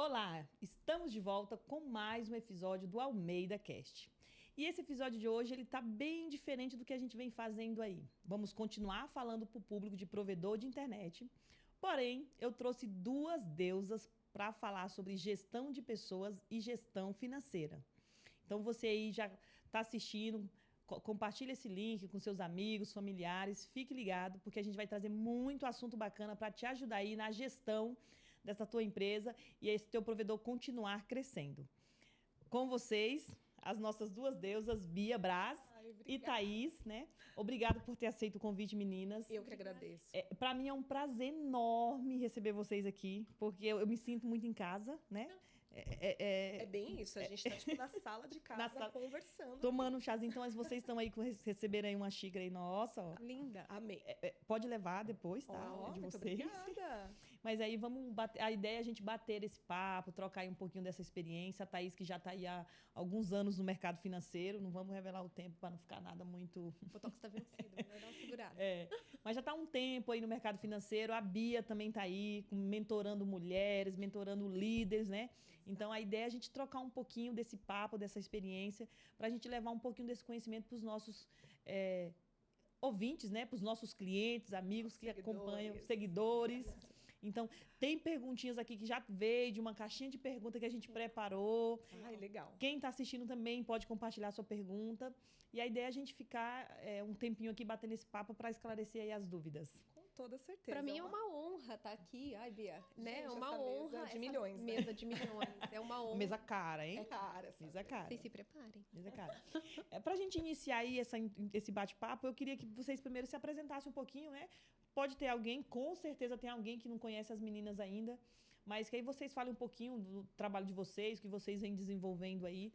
Olá, estamos de volta com mais um episódio do Almeida Cast. E esse episódio de hoje ele tá bem diferente do que a gente vem fazendo aí. Vamos continuar falando para o público de provedor de internet. Porém, eu trouxe duas deusas para falar sobre gestão de pessoas e gestão financeira. Então você aí já está assistindo, compartilha esse link com seus amigos, familiares, fique ligado, porque a gente vai trazer muito assunto bacana para te ajudar aí na gestão dessa tua empresa e esse teu provedor continuar crescendo. Com vocês, as nossas duas deusas, Bia Braz e Thaís, né? Obrigada por ter aceito o convite, meninas. Eu que agradeço. Para mim é um prazer enorme receber vocês aqui, porque eu me sinto muito em casa, né? É bem isso, a gente tá tipo na sala de casa conversando. Tomando um chazinho, então vocês estão aí receberam aí uma xícara aí, nossa, ó. Linda, amei. Pode levar depois, tá? É de vocês. Obrigada. Mas aí vamos bater, a ideia é a gente bater esse papo, trocar aí um pouquinho dessa experiência. A Thaís, que já tá aí há alguns anos no mercado financeiro, não vamos revelar o tempo para não ficar nada muito... O botox tá vencido, vai dar uma segurada. Mas já tá há um tempo aí no mercado financeiro. A Bia também tá aí, mentorando mulheres, mentorando líderes, né? Então, a ideia é a gente trocar um pouquinho desse papo, dessa experiência, para a gente levar um pouquinho desse conhecimento para os nossos ouvintes, né? Para os nossos clientes, amigos que acompanham, seguidores. Então, tem perguntinhas aqui que já veio de uma caixinha de pergunta que a gente preparou. Ai, legal. Quem está assistindo também pode compartilhar sua pergunta. E a ideia é a gente ficar um tempinho aqui batendo esse papo para esclarecer aí as dúvidas. Toda certeza. Para mim é uma honra estar aqui. Ai, Bia, né? É uma honra. Mesa de milhões, né? Mesa de milhões. É uma honra. Mesa cara, hein? É cara. Mesa cara. Vocês se preparem. Mesa cara. Pra gente iniciar aí esse bate-papo, eu queria que vocês primeiro se apresentassem um pouquinho, né? Pode ter alguém, com certeza tem alguém que não conhece as meninas ainda, mas que aí vocês falem um pouquinho do trabalho de vocês, que vocês vêm desenvolvendo aí.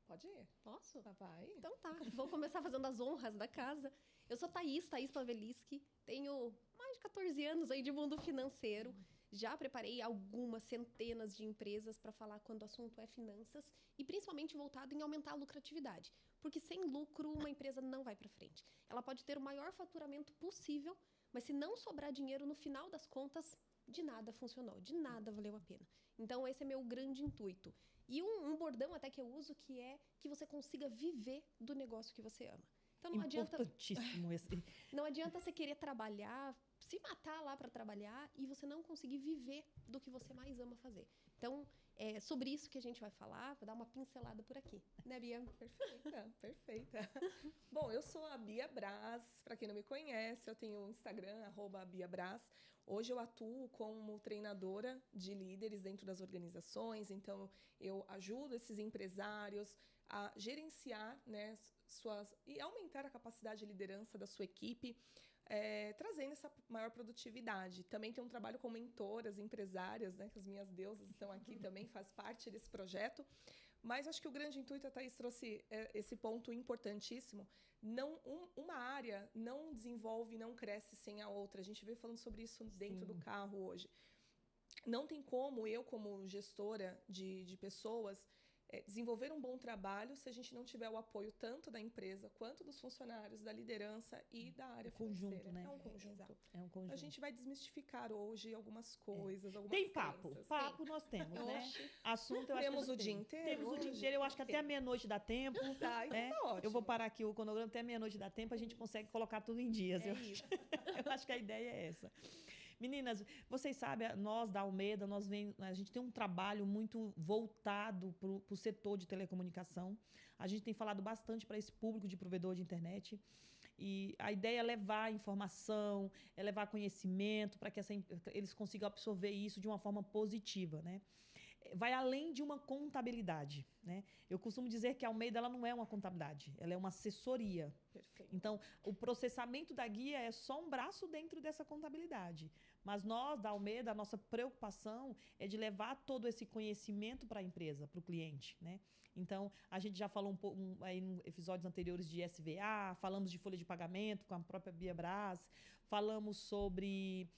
Pode ir. Posso? Vai. Então tá. Vou começar fazendo as honras da casa. Eu sou Thaís Paveliski. Tenho mais de 14 anos aí de mundo financeiro. Já preparei algumas centenas de empresas para falar quando o assunto é finanças e principalmente voltado em aumentar a lucratividade. Porque sem lucro uma empresa não vai para frente. Ela pode ter o maior faturamento possível, mas se não sobrar dinheiro no final das contas, de nada funcionou, de nada valeu a pena. Então esse é meu grande intuito. E um bordão até que eu uso que é que você consiga viver do negócio que você ama. Então não adianta... Importantíssimo esse. Não adianta você querer trabalhar, se matar lá para trabalhar e você não conseguir viver do que você mais ama fazer. Então, é sobre isso que a gente vai falar, vou dar uma pincelada por aqui. Né, Bia? Perfeita. Bom, eu sou a Bia Braz. Para quem não me conhece, eu tenho o Instagram, @BiaBraz. Hoje eu atuo como treinadora de líderes dentro das organizações. Então, eu ajudo esses empresários a gerenciar, né, e aumentar a capacidade de liderança da sua equipe, trazendo essa maior produtividade. Também tenho um trabalho com mentoras, empresárias, né, que as minhas deusas estão aqui também, faz parte desse projeto. Mas acho que o grande intuito, a Thaís trouxe esse ponto importantíssimo. Uma área não desenvolve, não cresce sem a outra. A gente veio falando sobre isso dentro do carro hoje. Não tem como eu, como gestora de pessoas, desenvolver um bom trabalho se a gente não tiver o apoio tanto da empresa quanto dos funcionários, da liderança e da área financeira. Conjunto, né? É um conjunto. Exato. É um conjunto. A gente vai desmistificar hoje algumas coisas, algumas Tem papo. crenças. Papo nós temos, né? Assunto eu acho que temos o dia inteiro. Temos o dia inteiro. Eu acho que até a meia-noite dá tempo. Tá, então tá ótimo. Eu vou parar aqui o cronograma, até a meia-noite dá tempo, a gente consegue colocar tudo em dias. Isso. Eu acho que a ideia é essa. Meninas, vocês sabem, nós da Almeida, a gente tem um trabalho muito voltado para o setor de telecomunicação. A gente tem falado bastante para esse público de provedor de internet. E a ideia é levar informação, é levar conhecimento para que eles consigam absorver isso de uma forma positiva, né? Vai além de uma contabilidade, né? Eu costumo dizer que a Almeida ela não é uma contabilidade, ela é uma assessoria. Perfeito. Então, o processamento da guia é só um braço dentro dessa contabilidade. Mas nós, da Almeida, a nossa preocupação é de levar todo esse conhecimento para a empresa, para o cliente, né? Então, a gente já falou aí em episódios anteriores de SVA, falamos de folha de pagamento com a própria Bia Braz,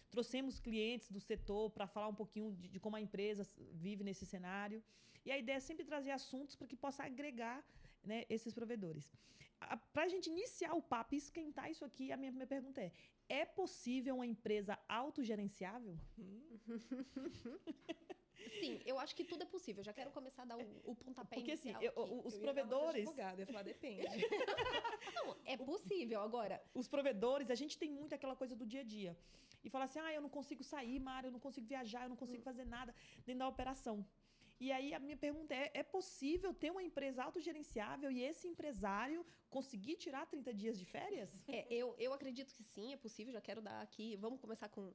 trouxemos clientes do setor para falar um pouquinho de como a empresa vive nesse cenário. E a ideia é sempre trazer assuntos para que possa agregar, né, esses provedores. Para a gente iniciar o papo e esquentar isso aqui, a minha pergunta é possível uma empresa autogerenciável? Sim, eu acho que tudo é possível. Já quero começar a dar o pontapé Porque assim, inicial aqui. os Eu ia dar uma de provedores, advogado, eu ia falar, depende. Não, é possível. Agora, os provedores, a gente tem muito aquela coisa do dia a dia. E fala assim, eu não consigo sair, Mara, eu não consigo viajar, eu não consigo fazer nada dentro da operação. E aí a minha pergunta é possível ter uma empresa autogerenciável e esse empresário conseguir tirar 30 dias de férias? eu acredito que sim, é possível. Já quero dar aqui. Vamos começar com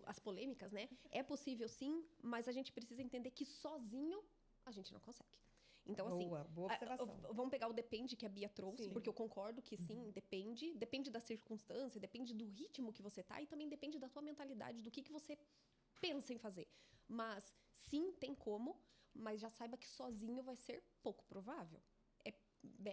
as polêmicas, né? É possível sim, mas a gente precisa entender que sozinho a gente não consegue. Então, assim, Boa observação. vamos pegar o depende que a Bia trouxe, Sim. porque eu concordo que sim, depende da circunstância, depende do ritmo que você tá e também depende da tua mentalidade, do que você pensa em fazer. Mas sim, tem como, mas já saiba que sozinho vai ser pouco provável.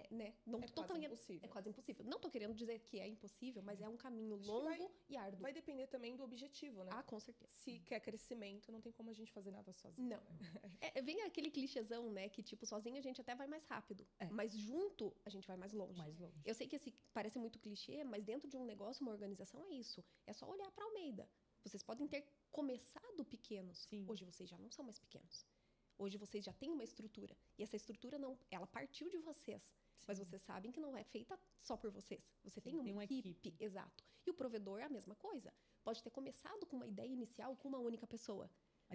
Né? Não É tô quase impossível. É quase impossível. Não tô querendo dizer que é impossível, mas é um caminho Acho que longo e árduo. Vai depender também do objetivo, né? Ah, com certeza. Se quer crescimento, não tem como a gente fazer nada sozinho. Não. Né? Vem aquele clichêzão, né? Que, tipo, sozinho a gente até vai mais rápido. É. Mas junto, a gente vai mais longe. Mais longe. Eu sei que esse parece muito clichê, mas dentro de um negócio, uma organização, é isso. É só olhar para Almeida. Vocês podem ter começado pequenos. Sim. Hoje vocês já não são mais pequenos. Hoje vocês já têm uma estrutura. E essa estrutura, não, ela partiu de vocês. Mas vocês sabem que não é feita só por vocês. Você tem uma equipe. Exato. E o provedor é a mesma coisa. Pode ter começado com uma ideia inicial com uma única pessoa.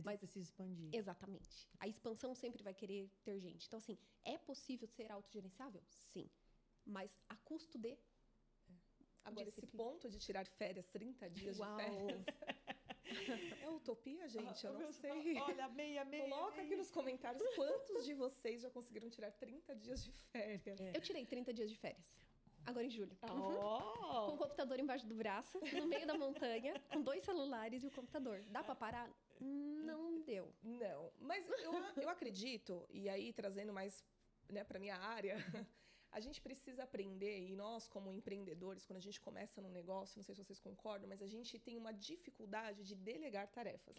Mas precisa expandir. Exatamente. A expansão sempre vai querer ter gente. Então, assim, é possível ser autogerenciável? Sim. Mas a custo de... Agora, esse disciplina. ponto de tirar férias, 30 dias Uau. de férias, é utopia, gente? Eu não sei. Olha, meia. Coloca aqui nos comentários quantos de vocês já conseguiram tirar 30 dias de férias. Eu tirei 30 dias de férias. Agora em julho. Com Oh! o computador embaixo do braço, no meio da montanha, com 2 celulares e o computador. Dá pra parar? Não deu. Não, mas eu acredito, e aí trazendo mais, né, para minha área, a gente precisa aprender, e nós como empreendedores, quando a gente começa num negócio, não sei se vocês concordam, mas a gente tem uma dificuldade de delegar tarefas.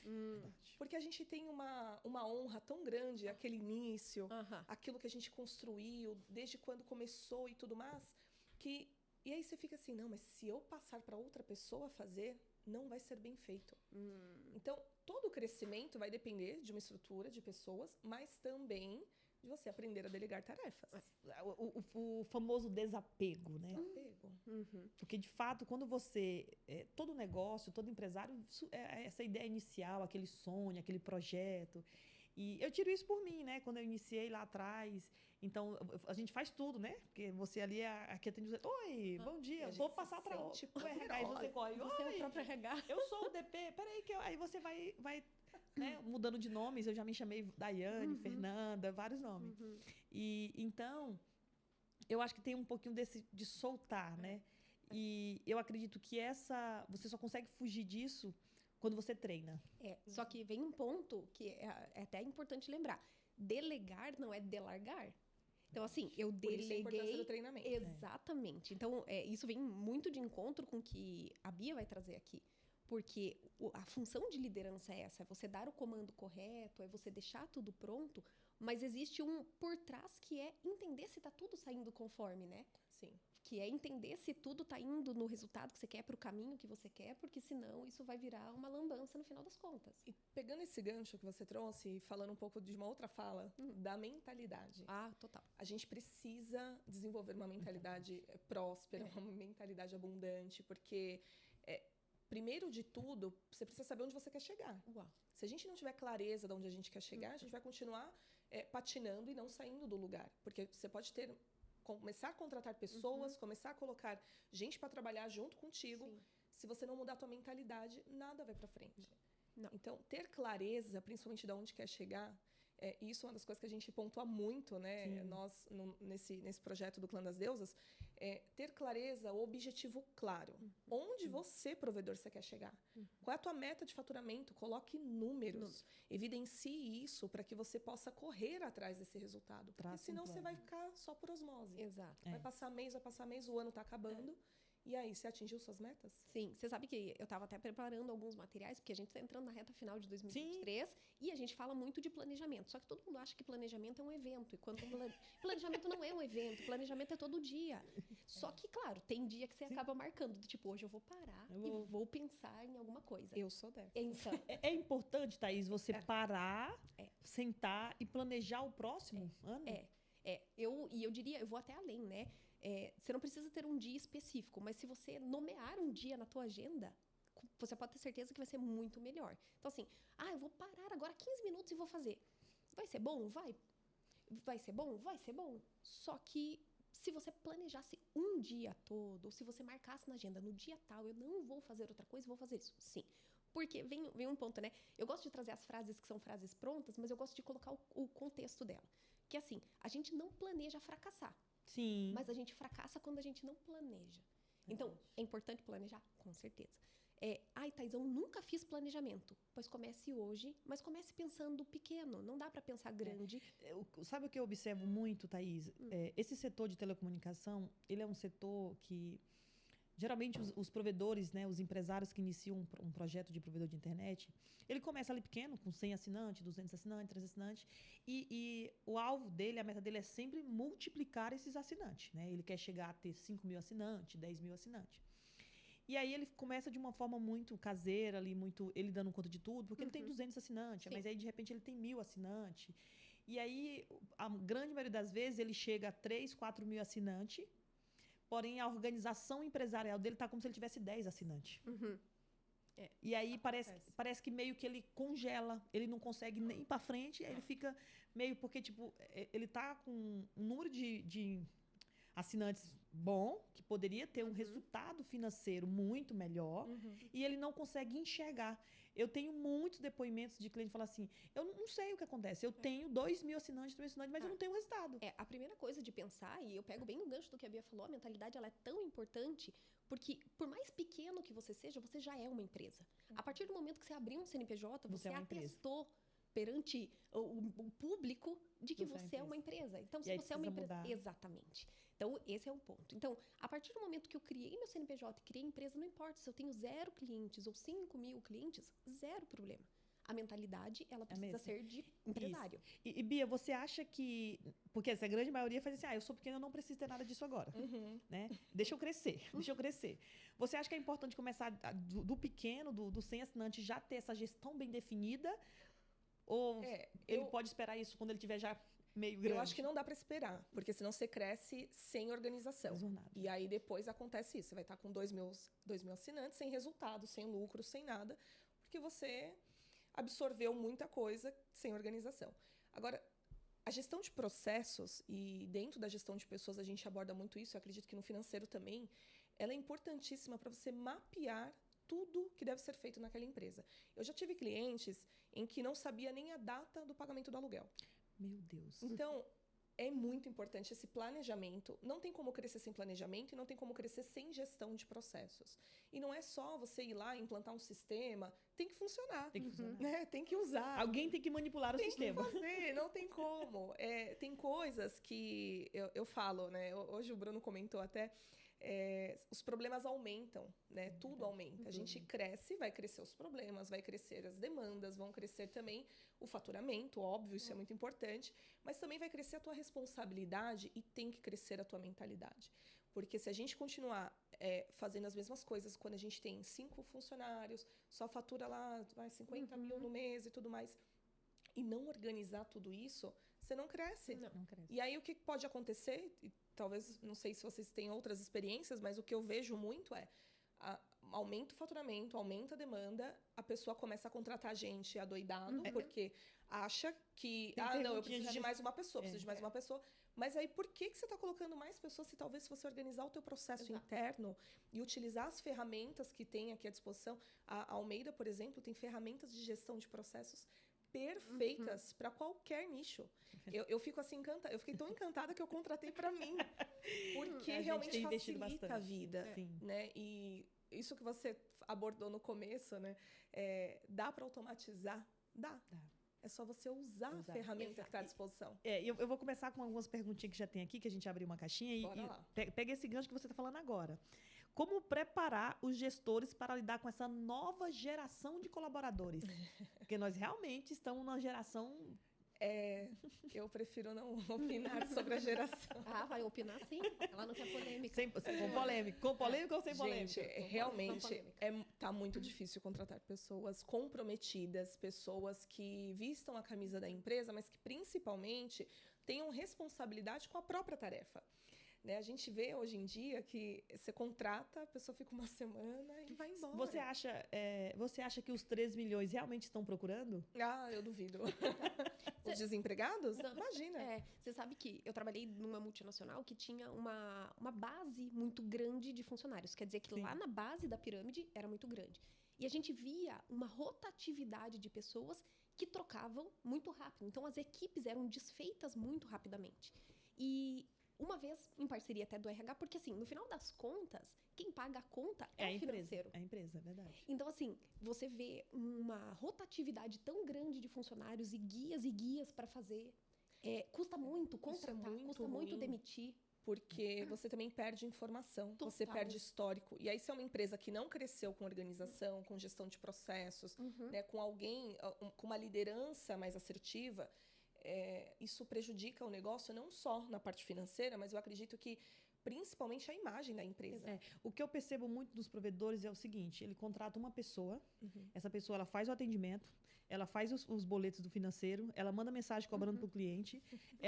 Porque a gente tem uma honra tão grande, aquele início, Aham. aquilo que a gente construiu, desde quando começou e tudo mais, que... E aí você fica assim, não, mas se eu passar para outra pessoa fazer, não vai ser bem feito. Então, todo o crescimento vai depender de uma estrutura de pessoas, mas também de você aprender a delegar tarefas. O famoso desapego, né? Desapego. Porque, de fato, quando você... todo negócio, todo empresário, essa ideia inicial, aquele sonho, aquele projeto. E eu tiro isso por mim, né? Quando eu iniciei lá atrás. Então, a gente faz tudo, né? Porque você ali é a que atende... Oi, bom dia, vou passar para o RH. E você corre. Você é o Oi, próprio RH. eu sou o DP. Peraí, aí você vai né, mudando de nomes. Eu já me chamei Daiane, Fernanda, vários nomes. E então, eu acho que tem um pouquinho de soltar, né? E eu acredito que você só consegue fugir disso quando você treina. Só que vem um ponto que é até importante lembrar. Delegar não é delargar. Então, assim, eu Por isso a importância deleguei... do treinamento. Exatamente. Então, isso vem muito de encontro com o que a Bia vai trazer aqui. Porque a função de liderança é essa. É você dar o comando correto, é você deixar tudo pronto. Mas existe um por trás que é entender se está tudo saindo conforme, né? Sim. Que é entender se tudo está indo no resultado que você quer, para o caminho que você quer, porque senão isso vai virar uma lambança no final das contas. E pegando esse gancho que você trouxe, e falando um pouco de uma outra fala, da mentalidade. Ah, total. A gente precisa desenvolver uma mentalidade próspera, uma mentalidade abundante, porque, primeiro de tudo, você precisa saber onde você quer chegar. Uau. Se a gente não tiver clareza de onde a gente quer chegar, a gente vai continuar patinando e não saindo do lugar. Porque você pode começar a contratar pessoas, começar a colocar gente para trabalhar junto contigo. Sim. Se você não mudar a tua mentalidade, nada vai para frente. Não. Então, ter clareza, principalmente de onde quer chegar, isso é uma das coisas que a gente pontua muito, né? Sim. Nós, nesse projeto do Clã das Deusas, ter clareza, o objetivo claro. Onde você, provedor, você quer chegar? Qual é a tua meta de faturamento? Coloque números. Evidencie isso para que você possa correr atrás desse resultado. Porque senão você vai ficar só por osmose. Exato. Vai passar mês, o ano está acabando E aí, você atingiu suas metas? Sim, você sabe que eu estava até preparando alguns materiais, porque a gente está entrando na reta final de 2023 e a gente fala muito de planejamento. Só que todo mundo acha que planejamento é um evento. E quando planejamento não é um evento, planejamento é todo dia. Só que, claro, tem dia que você acaba marcando, do tipo, hoje eu vou parar e vou pensar em alguma coisa. Eu sou dessa. Então, É importante, Thaís, você parar, sentar e planejar o próximo ano? eu diria, eu vou até além, né? Você não precisa ter um dia específico, mas se você nomear um dia na tua agenda, você pode ter certeza que vai ser muito melhor. Então, assim, eu vou parar agora 15 minutos e vou fazer. Vai ser bom? Vai. Vai ser bom? Vai ser bom. Só que se você planejasse um dia todo, ou se você marcasse na agenda, no dia tal, eu não vou fazer outra coisa, vou fazer isso. Sim. Porque vem um ponto, né? Eu gosto de trazer as frases que são frases prontas, mas eu gosto de colocar o contexto dela. Que assim, a gente não planeja fracassar. Sim. Mas a gente fracassa quando a gente não planeja. Então, é importante planejar? Com certeza. Thaís, eu nunca fiz planejamento. Pois comece hoje, mas comece pensando pequeno. Não dá para pensar grande. Sabe o que eu observo muito, Thaís? Esse setor de telecomunicação, ele é um setor que... Geralmente, os provedores, né, os empresários que iniciam um projeto de provedor de internet, ele começa ali pequeno, com 100 assinantes, 200 assinantes, 300 assinantes, e o alvo dele, a meta dele é sempre multiplicar esses assinantes. Né? Ele quer chegar a ter 5 mil assinantes, 10 mil assinantes. E aí ele começa de uma forma muito caseira, ali, ele dando conta de tudo, porque ele tem 200 assinantes, mas aí, de repente, ele tem 1.000 assinantes. E aí, a grande maioria das vezes, ele chega a 3, 4 mil assinantes, porém, a organização empresarial dele está como se ele tivesse 10 assinantes. E aí parece que meio que ele congela, ele não consegue nem ir para frente, aí ele fica meio... Porque, tipo, ele está com um número de assinantes bom, que poderia ter um resultado financeiro muito melhor, e ele não consegue enxergar. Eu tenho muitos depoimentos de cliente que falam assim, eu não sei o que acontece, eu tenho 2 mil assinantes, 3 mil assinantes, mas eu não tenho resultado. A primeira coisa de pensar, e eu pego bem o gancho do que a Bia falou, a mentalidade ela é tão importante, porque por mais pequeno que você seja, você já é uma empresa. A partir do momento que você abrir um CNPJ, você atestou perante o público de que você é uma empresa. Então, se você é uma empresa... Mudar. Exatamente. Então, esse é um ponto. Então, a partir do momento que eu criei meu CNPJ e criei empresa, não importa se eu tenho 0 clientes ou 5 mil clientes, 0 problema. A mentalidade, ela precisa ser de empresário. E Bia, você acha que... Porque essa grande maioria faz assim, eu sou pequena, eu não preciso ter nada disso agora. Né? Deixa eu crescer. Você acha que é importante começar do pequeno, do 100 assinantes, já ter essa gestão bem definida? Ou ele pode esperar isso quando ele tiver já meio grande? Eu acho que não dá para esperar, porque senão você cresce sem organização. E aí depois acontece isso. Você vai estar com 2 mil assinantes, sem resultado, sem lucro, sem nada, porque você absorveu muita coisa sem organização. Agora, a gestão de processos, e dentro da gestão de pessoas a gente aborda muito isso, eu acredito que no financeiro também, ela é importantíssima para você mapear tudo que deve ser feito naquela empresa. Eu já tive clientes em que não sabia nem a data do pagamento do aluguel. Meu Deus. Então, é muito importante esse planejamento. Não tem como crescer sem planejamento e não tem como crescer sem gestão de processos. E não é só você ir lá e implantar um sistema. Tem que funcionar. Tem que funcionar. Né? Tem que usar. Alguém tem que manipular o sistema. Tem que fazer, não tem como. Tem coisas que eu falo, né? Hoje o Bruno comentou até... os problemas aumentam, né? Tudo aumenta. A gente cresce, vai crescer os problemas, vai crescer as demandas, vão crescer também o faturamento, óbvio, isso é muito importante, mas também vai crescer a tua responsabilidade e tem que crescer a tua mentalidade. Porque se a gente continuar fazendo as mesmas coisas quando a gente tem 5 funcionários, só fatura lá 50 mil no mês e tudo mais, e não organizar tudo isso, você não cresce. Não cresce. E aí o que pode acontecer, talvez, não sei se vocês têm outras experiências, mas o que eu vejo muito aumenta o faturamento, aumenta a demanda, a pessoa começa a contratar gente adoidado, porque acha que, não, eu preciso de mais uma pessoa, Mas aí, por que você está colocando mais pessoas se talvez se você organizar o teu processo interno e utilizar as ferramentas que tem aqui à disposição? A Almeida, por exemplo, tem ferramentas de gestão de processos perfeitas para qualquer nicho. Eu fico assim encantada. Eu fiquei tão encantada que eu contratei para mim, porque realmente facilita a vida, né? E isso que você abordou no começo, né? Dá para automatizar? Dá. É só você usar a ferramenta que está à disposição. Eu vou começar com algumas perguntinhas que já tem aqui, que a gente abriu uma caixinha. Bora lá. Pega esse gancho que você está falando agora. Como preparar os gestores para lidar com essa nova geração de colaboradores? Porque nós realmente estamos numa geração... Eu prefiro não opinar sobre a geração. Vai opinar sim. Ela não quer polêmica. Com polêmica. Com polêmica ou sem polêmica? Gente, realmente tá muito difícil contratar pessoas comprometidas, pessoas que vistam a camisa da empresa, mas que principalmente tenham responsabilidade com a própria tarefa. Né? A gente vê hoje em dia que você contrata, a pessoa fica uma semana e vai embora. Você acha que os 3 milhões realmente estão procurando? Eu duvido. Os desempregados? Não, imagina. Você sabe que eu trabalhei numa multinacional que tinha uma base muito grande de funcionários. Quer dizer que lá na base da pirâmide era muito grande. E a gente via uma rotatividade de pessoas que trocavam muito rápido. Então, as equipes eram desfeitas muito rapidamente. E... uma vez em parceria até do RH, porque assim, no final das contas, quem paga a conta é o financeiro. É a empresa, é verdade. Então assim, você vê uma rotatividade tão grande de funcionários e guias para fazer. Custa muito contratar, custa muito demitir. Porque você também perde informação, você perde histórico. E aí, se é uma empresa que não cresceu com organização, com gestão de processos, né, com alguém, com uma liderança mais assertiva... isso prejudica o negócio não só na parte financeira, mas eu acredito que principalmente a imagem da empresa. O que eu percebo muito dos provedores é o seguinte, ele contrata uma pessoa, essa pessoa ela faz o atendimento, ela faz os boletos do financeiro, ela manda mensagem cobrando para o cliente,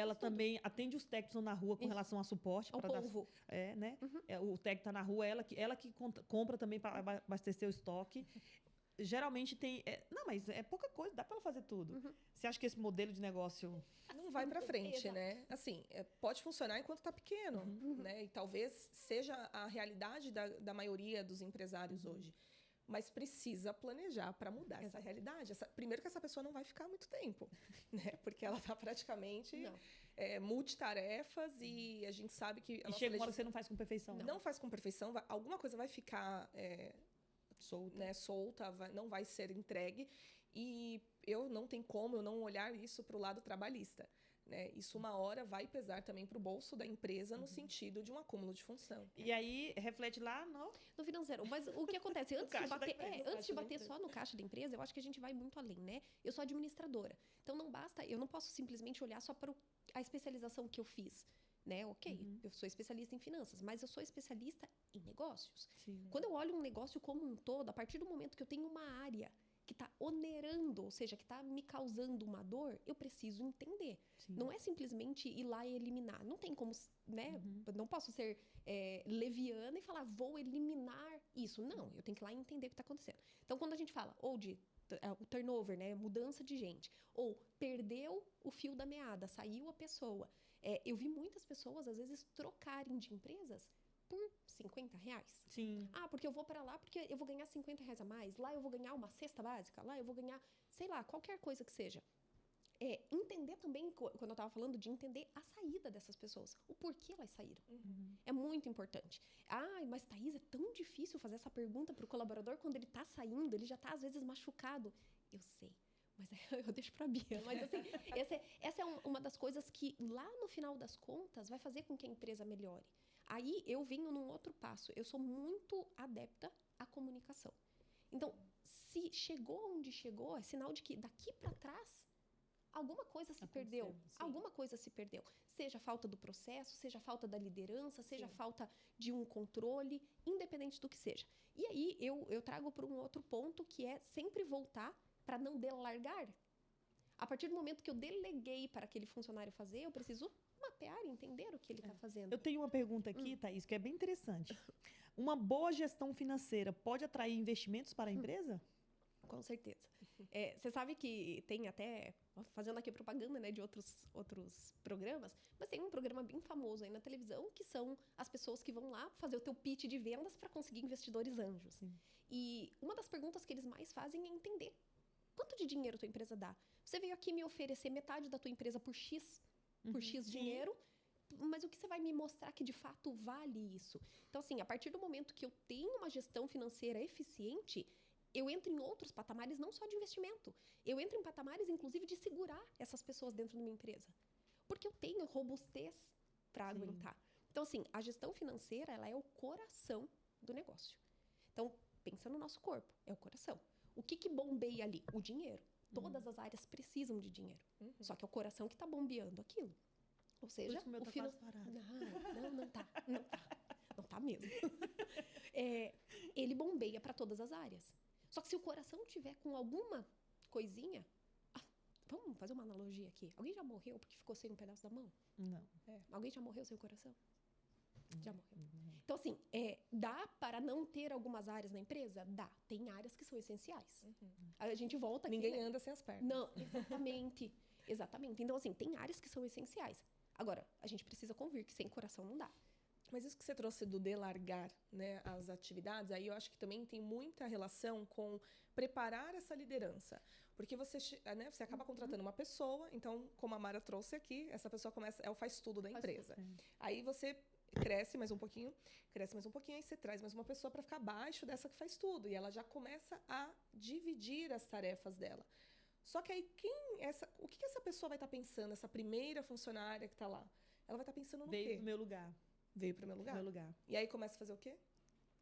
ela também atende os técnicos na rua com relação a suporte. Ao povo. Né? O técnico está na rua, ela que compra também para abastecer o estoque. Geralmente tem... não, mas é pouca coisa, dá para ela fazer tudo. Você acha que esse modelo de negócio... não vai para frente, né? Assim, pode funcionar enquanto está pequeno, né? E talvez seja a realidade da maioria dos empresários hoje. Mas precisa planejar para mudar essa realidade. Primeiro que essa pessoa não vai ficar muito tempo, né? Porque ela está praticamente multitarefas e a gente sabe que... E chega uma hora que você não faz com perfeição. Não faz com perfeição, alguma coisa vai ficar... solta, não vai ser entregue, e eu não tenho como eu não olhar isso para o lado trabalhista, né? Isso uma hora vai pesar também para o bolso da empresa no sentido de um acúmulo de função. E aí reflete lá no financeiro. Mas o que acontece? Antes de bater só no caixa da empresa, eu acho que a gente vai muito além, né? Eu sou administradora, então não basta, eu não posso simplesmente olhar só para a especialização que eu fiz. Né? Eu sou especialista em finanças, mas eu sou especialista em negócios. Quando eu olho um negócio como um todo, a partir do momento que eu tenho uma área que está onerando, ou seja, que está me causando uma dor, eu preciso entender. Não é simplesmente ir lá e eliminar. Não tem como, né? Não posso ser leviana e falar, vou eliminar isso. Não, eu tenho que ir lá e entender o que está acontecendo. Então, quando a gente fala, ou de o turnover, né? Mudança de gente, ou perdeu o fio da meada, saiu a pessoa. Eu vi muitas pessoas, às vezes, trocarem de empresas por R$50. Sim. Porque eu vou para lá porque eu vou ganhar R$50 a mais. Lá eu vou ganhar uma cesta básica. Lá eu vou ganhar, sei lá, qualquer coisa que seja. Entender também, quando eu estava falando, de entender a saída dessas pessoas. O porquê elas saíram. É muito importante. Mas Thaís, é tão difícil fazer essa pergunta para o colaborador quando ele está saindo, ele já está, às vezes, machucado. Eu sei. Mas eu deixo para a Bia. Mas, assim, essa é uma das coisas que, lá no final das contas, vai fazer com que a empresa melhore. Aí, eu venho num outro passo. Eu sou muito adepta à comunicação. Então, se chegou onde chegou, é sinal de que daqui para trás, alguma coisa se perdeu. Alguma coisa se perdeu. Seja a falta do processo, seja a falta da liderança, seja a falta de um controle, independente do que seja. E aí, eu trago para um outro ponto, que é sempre voltar para não delargar. A partir do momento que eu deleguei para aquele funcionário fazer, eu preciso mapear e entender o que ele está fazendo. Eu tenho uma pergunta aqui, Thaís, que é bem interessante. Uma boa gestão financeira pode atrair investimentos para a empresa? Com certeza. Você sabe que tem até, fazendo aqui propaganda, né, de outros programas, mas tem um programa bem famoso aí na televisão, que são as pessoas que vão lá fazer o teu pitch de vendas para conseguir investidores anjos. E uma das perguntas que eles mais fazem é entender quanto de dinheiro tua empresa dá. Você veio aqui me oferecer metade da tua empresa por X dinheiro, mas o que você vai me mostrar que de fato vale isso? Então, assim, a partir do momento que eu tenho uma gestão financeira eficiente, eu entro em outros patamares, não só de investimento. Eu entro em patamares, inclusive, de segurar essas pessoas dentro de uma empresa. Porque eu tenho robustez para aguentar. Então, assim, a gestão financeira, ela é o coração do negócio. Então, pensa no nosso corpo, é o coração. O que bombeia ali? O dinheiro. Todas as áreas precisam de dinheiro. Só que é o coração que está bombeando aquilo. Ou seja, Por isso que o meu tá quase parado. não tá. Não tá mesmo. Ele bombeia para todas as áreas. Só que se o coração tiver com alguma coisinha... vamos fazer uma analogia aqui. Alguém já morreu porque ficou sem um pedaço da mão? Não. Alguém já morreu sem o coração? Já morreu. Então, assim, dá para não ter algumas áreas na empresa? Dá. Tem áreas que são essenciais. A gente volta aqui, Ninguém anda sem as pernas. Não, exatamente. Exatamente. Então, assim, tem áreas que são essenciais. Agora, a gente precisa convir que sem coração não dá. Mas isso que você trouxe do delargar, né, as atividades, aí eu acho que também tem muita relação com preparar essa liderança. Porque você acaba contratando uma pessoa, então, como a Mara trouxe aqui, essa pessoa é o faz tudo da empresa. Aí você cresce mais um pouquinho, aí você traz mais uma pessoa para ficar abaixo dessa que faz tudo. E ela já começa a dividir as tarefas dela. Só que aí, o que essa pessoa vai estar pensando, essa primeira funcionária que está lá? Ela vai estar pensando no quê? Veio pro meu lugar. Veio pro meu lugar? Meu lugar. E aí começa a fazer o quê?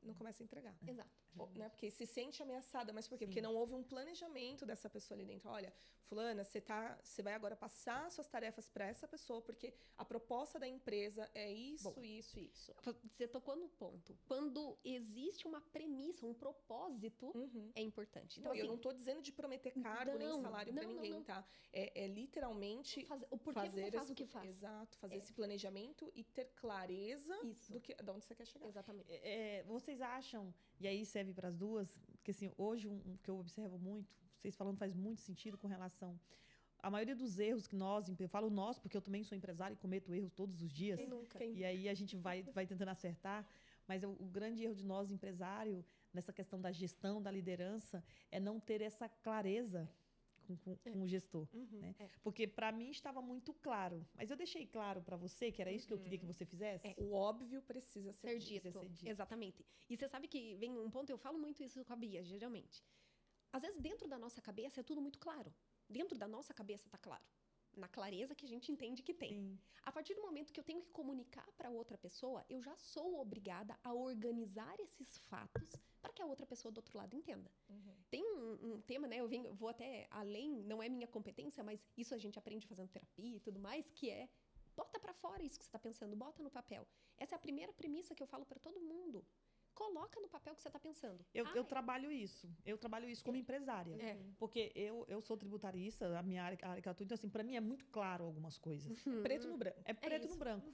Não começa a entregar. Exato. Né? Porque se sente ameaçada. Mas por quê? Sim. Porque não houve um planejamento dessa pessoa ali dentro. Olha, fulana, você vai agora passar suas tarefas para essa pessoa, porque a proposta da empresa é isso, isso e isso. Você tocou no ponto. Quando existe uma premissa, um propósito, é importante. Então, Não, eu assim, não estou dizendo de prometer cargo nem salário para ninguém, não. tá? É literalmente O porquê você faz o que faz. Exato, fazer esse planejamento e ter clareza de onde você quer chegar. Exatamente. Vocês acham, e aí serve para as duas, que assim, hoje que eu observo muito, vocês falando faz muito sentido com relação a maioria dos erros que eu falo nós, porque eu também sou empresária e cometo erros todos os dias. Quem nunca? E aí a gente vai tentando acertar, mas o grande erro de nós, empresário, nessa questão da gestão, da liderança, é não ter essa clareza com o gestor. Né? Porque para mim estava muito claro, mas eu deixei claro para você que era isso que eu queria que você fizesse. O óbvio precisa ser dito. Ser dito. Exatamente. E você sabe que vem um ponto, eu falo muito isso com a Bia, geralmente. Às vezes, dentro da nossa cabeça, é tudo muito claro. Dentro da nossa cabeça está claro. Na clareza que a gente entende que tem. Sim. A partir do momento que eu tenho que comunicar para outra pessoa, eu já sou obrigada a organizar esses fatos para que a outra pessoa do outro lado entenda. Tem um tema, né? Eu vou até além, não é minha competência, mas isso a gente aprende fazendo terapia e tudo mais, que é bota para fora isso que você está pensando, bota no papel. Essa é a primeira premissa que eu falo para todo mundo. Coloca no papel o que você está pensando. Eu trabalho isso. Eu trabalho isso como empresária. Porque eu sou tributarista, a minha área que eu atuo, então, assim, para mim é muito claro algumas coisas. Preto no branco. É preto no branco.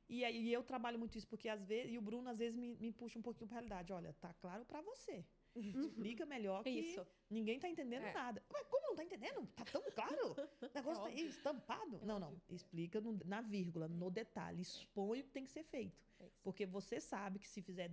E aí eu trabalho muito isso, porque às vezes, e o Bruno às vezes me puxa um pouquinho para a realidade. Olha, tá claro para você. Explica melhor que ninguém tá entendendo nada. Mas como não tá entendendo? Tá tão claro? O negócio tá aí estampado. Não. Explica na vírgula, no detalhe. Expõe o que tem que ser feito. Porque você sabe que se fizer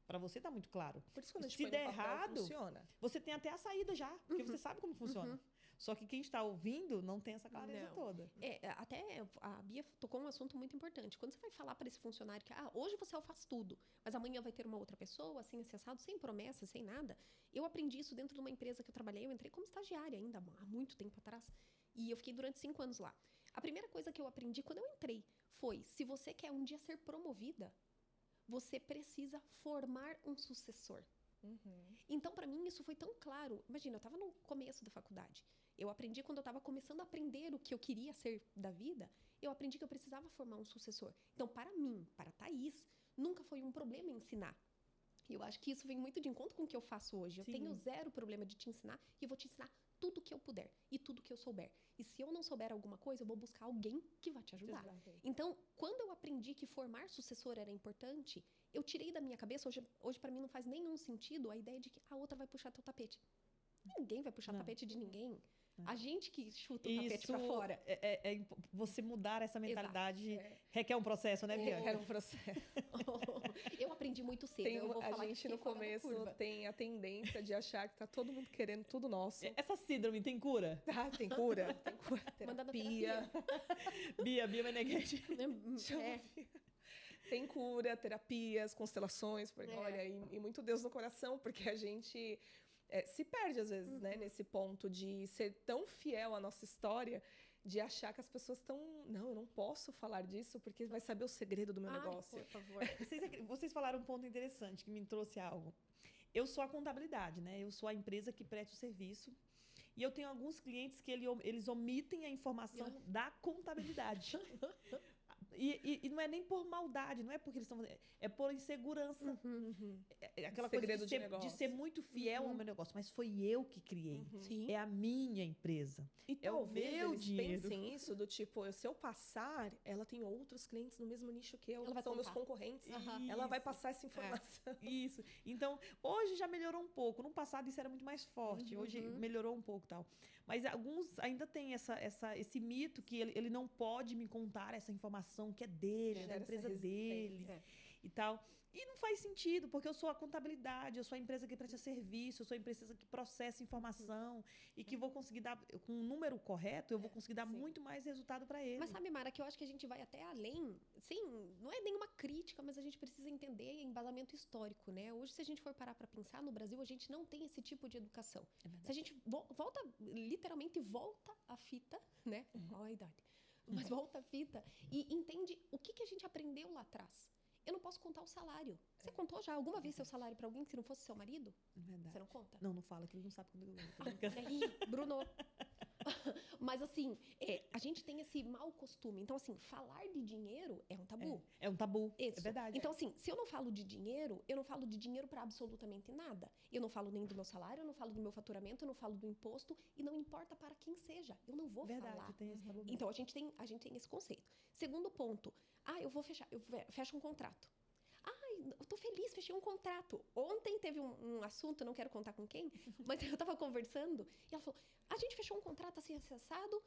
para você tá muito claro. Por isso, quando a gente se põe der no papel, errado, funciona. você tem até a saída já, porque você sabe como funciona. Só que quem está ouvindo não tem essa clareza toda. Até a Bia tocou um assunto muito importante. Quando você vai falar para esse funcionário que hoje você faz tudo, mas amanhã vai ter uma outra pessoa, assim, acessado, sem promessa, sem nada. Eu aprendi isso dentro de uma empresa que eu trabalhei. Eu entrei como estagiária ainda, há muito tempo atrás. E eu fiquei durante 5 anos lá. A primeira coisa que eu aprendi quando eu entrei foi, se você quer um dia ser promovida, você precisa formar um sucessor. Então, para mim, isso foi tão claro. Imagina, eu estava no começo da faculdade. Eu aprendi quando eu estava começando a aprender o que eu queria ser da vida, eu aprendi que eu precisava formar um sucessor. Então, para mim, para a Thaís, nunca foi um problema ensinar. E eu acho que isso vem muito de encontro com o que eu faço hoje. Eu tenho zero problema de te ensinar e eu vou te ensinar tudo o que eu puder e tudo o que eu souber. E se eu não souber alguma coisa, eu vou buscar alguém que vai te ajudar. Então, quando eu aprendi que formar sucessor era importante, eu tirei da minha cabeça, hoje para mim não faz nenhum sentido a ideia de que a outra vai puxar teu tapete. Ninguém vai puxar tapete de ninguém. A gente que chuta o tapete para fora. Você mudar essa mentalidade requer um processo, né, Bia? Requer um processo. Eu aprendi muito cedo. A gente no começo tem a tendência de achar que tá todo mundo querendo tudo nosso. Essa síndrome tem cura? Tem cura. Tem cura. Terapia. Bia Meneghetti. Tem cura, terapias, constelações, porque, olha, e muito Deus no coração, porque a gente se perde, às vezes, né, nesse ponto de ser tão fiel à nossa história de achar que as pessoas estão... Não, eu não posso falar disso porque vai saber o segredo do meu negócio. Por favor. Vocês falaram um ponto interessante que me trouxe algo. Eu sou a contabilidade, né? Eu sou a empresa que presta o serviço. E eu tenho alguns clientes que eles omitem a informação da contabilidade. E não é nem por maldade, não é porque eles estão fazendo, é por insegurança. É aquela Segredo coisa de ser muito fiel ao meu negócio. Mas foi eu que criei. Sim. É a minha empresa. E É o talvez meu eles dinheiro. pensem isso, do tipo, se eu passar, ela tem outros clientes no mesmo nicho que eu, Ela vai são meus contar. concorrentes. Aham. Ela vai Isso. passar essa informação. Isso. Então, hoje já melhorou um pouco. No passado isso era muito mais forte. Hoje melhorou um pouco e tal. Mas alguns ainda têm esse mito que ele não pode me contar essa informação que é dele, é da Gera essa empresa dele resistência. e tal. E não faz sentido, porque eu sou a contabilidade, eu sou a empresa que presta serviço, eu sou a empresa que processa informação e que vou conseguir dar, com o número correto, eu vou conseguir dar muito mais resultado para ele. Mas sabe, Mara, que eu acho que a gente vai até além. Sim, não é nenhuma crítica, mas a gente precisa entender embasamento histórico, né? Hoje, se a gente for parar para pensar, no Brasil a gente não tem esse tipo de educação. Se a gente volta, literalmente volta a fita, né? Olha a idade. Mas volta a fita e entende o que a gente aprendeu lá atrás. Eu não posso contar o salário. Você contou já alguma vez seu salário para alguém que não fosse seu marido? Verdade. Você não conta? Não fala, que ele não sabe quando eu ganho. Bruno. Mas assim, a gente tem esse mau costume. Então, assim, falar de dinheiro é um tabu. É um tabu. Isso. É verdade. Então, assim, se eu não falo de dinheiro, eu não falo de dinheiro para absolutamente nada. Eu não falo nem do meu salário, eu não falo do meu faturamento, eu não falo do imposto, e não importa para quem seja. Eu não vou verdade, falar. tem esse tabu mesmo. Então, a gente tem esse conceito. Segundo ponto, eu fecho um contrato. Eu tô feliz, fechei um contrato. Ontem teve um assunto, não quero contar com quem, mas eu tava conversando e ela falou, a gente fechou um contrato assim, acessado,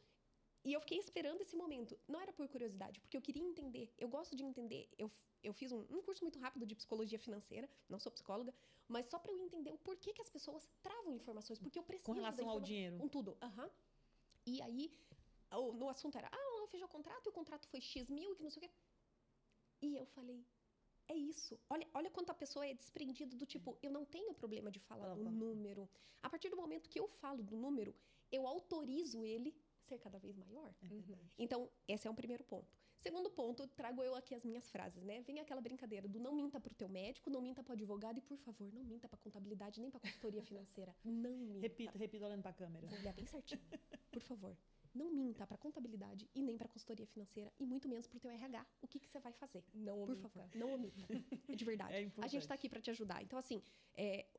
e eu fiquei esperando esse momento. Não era por curiosidade, porque eu queria entender. Eu gosto de entender. Eu fiz um curso muito rápido de psicologia financeira, não sou psicóloga, mas só para eu entender o porquê que as pessoas travam informações, porque eu preciso Com relação ao dinheiro. Com tudo. E aí, no assunto era, eu fechei o contrato, e o contrato foi X mil, e que não sei o quê. E eu falei, é isso. Olha quanto a pessoa é desprendida do tipo, eu não tenho problema de falar do número. A partir do momento que eu falo do número, eu autorizo ele ser cada vez maior. Então, esse é um primeiro ponto. Segundo ponto, trago eu aqui as minhas frases, né? Vem aquela brincadeira do não minta pro teu médico, não minta pro advogado e, por favor, não minta pra contabilidade nem pra consultoria financeira. Não minta. Repita olhando pra câmera. Vou olhar bem certinho. Por favor. Não minta para contabilidade e nem para consultoria financeira e muito menos para o teu RH. O que você vai fazer? Não omita. Por favor, não omita. De verdade. A gente está aqui para te ajudar. Então, assim,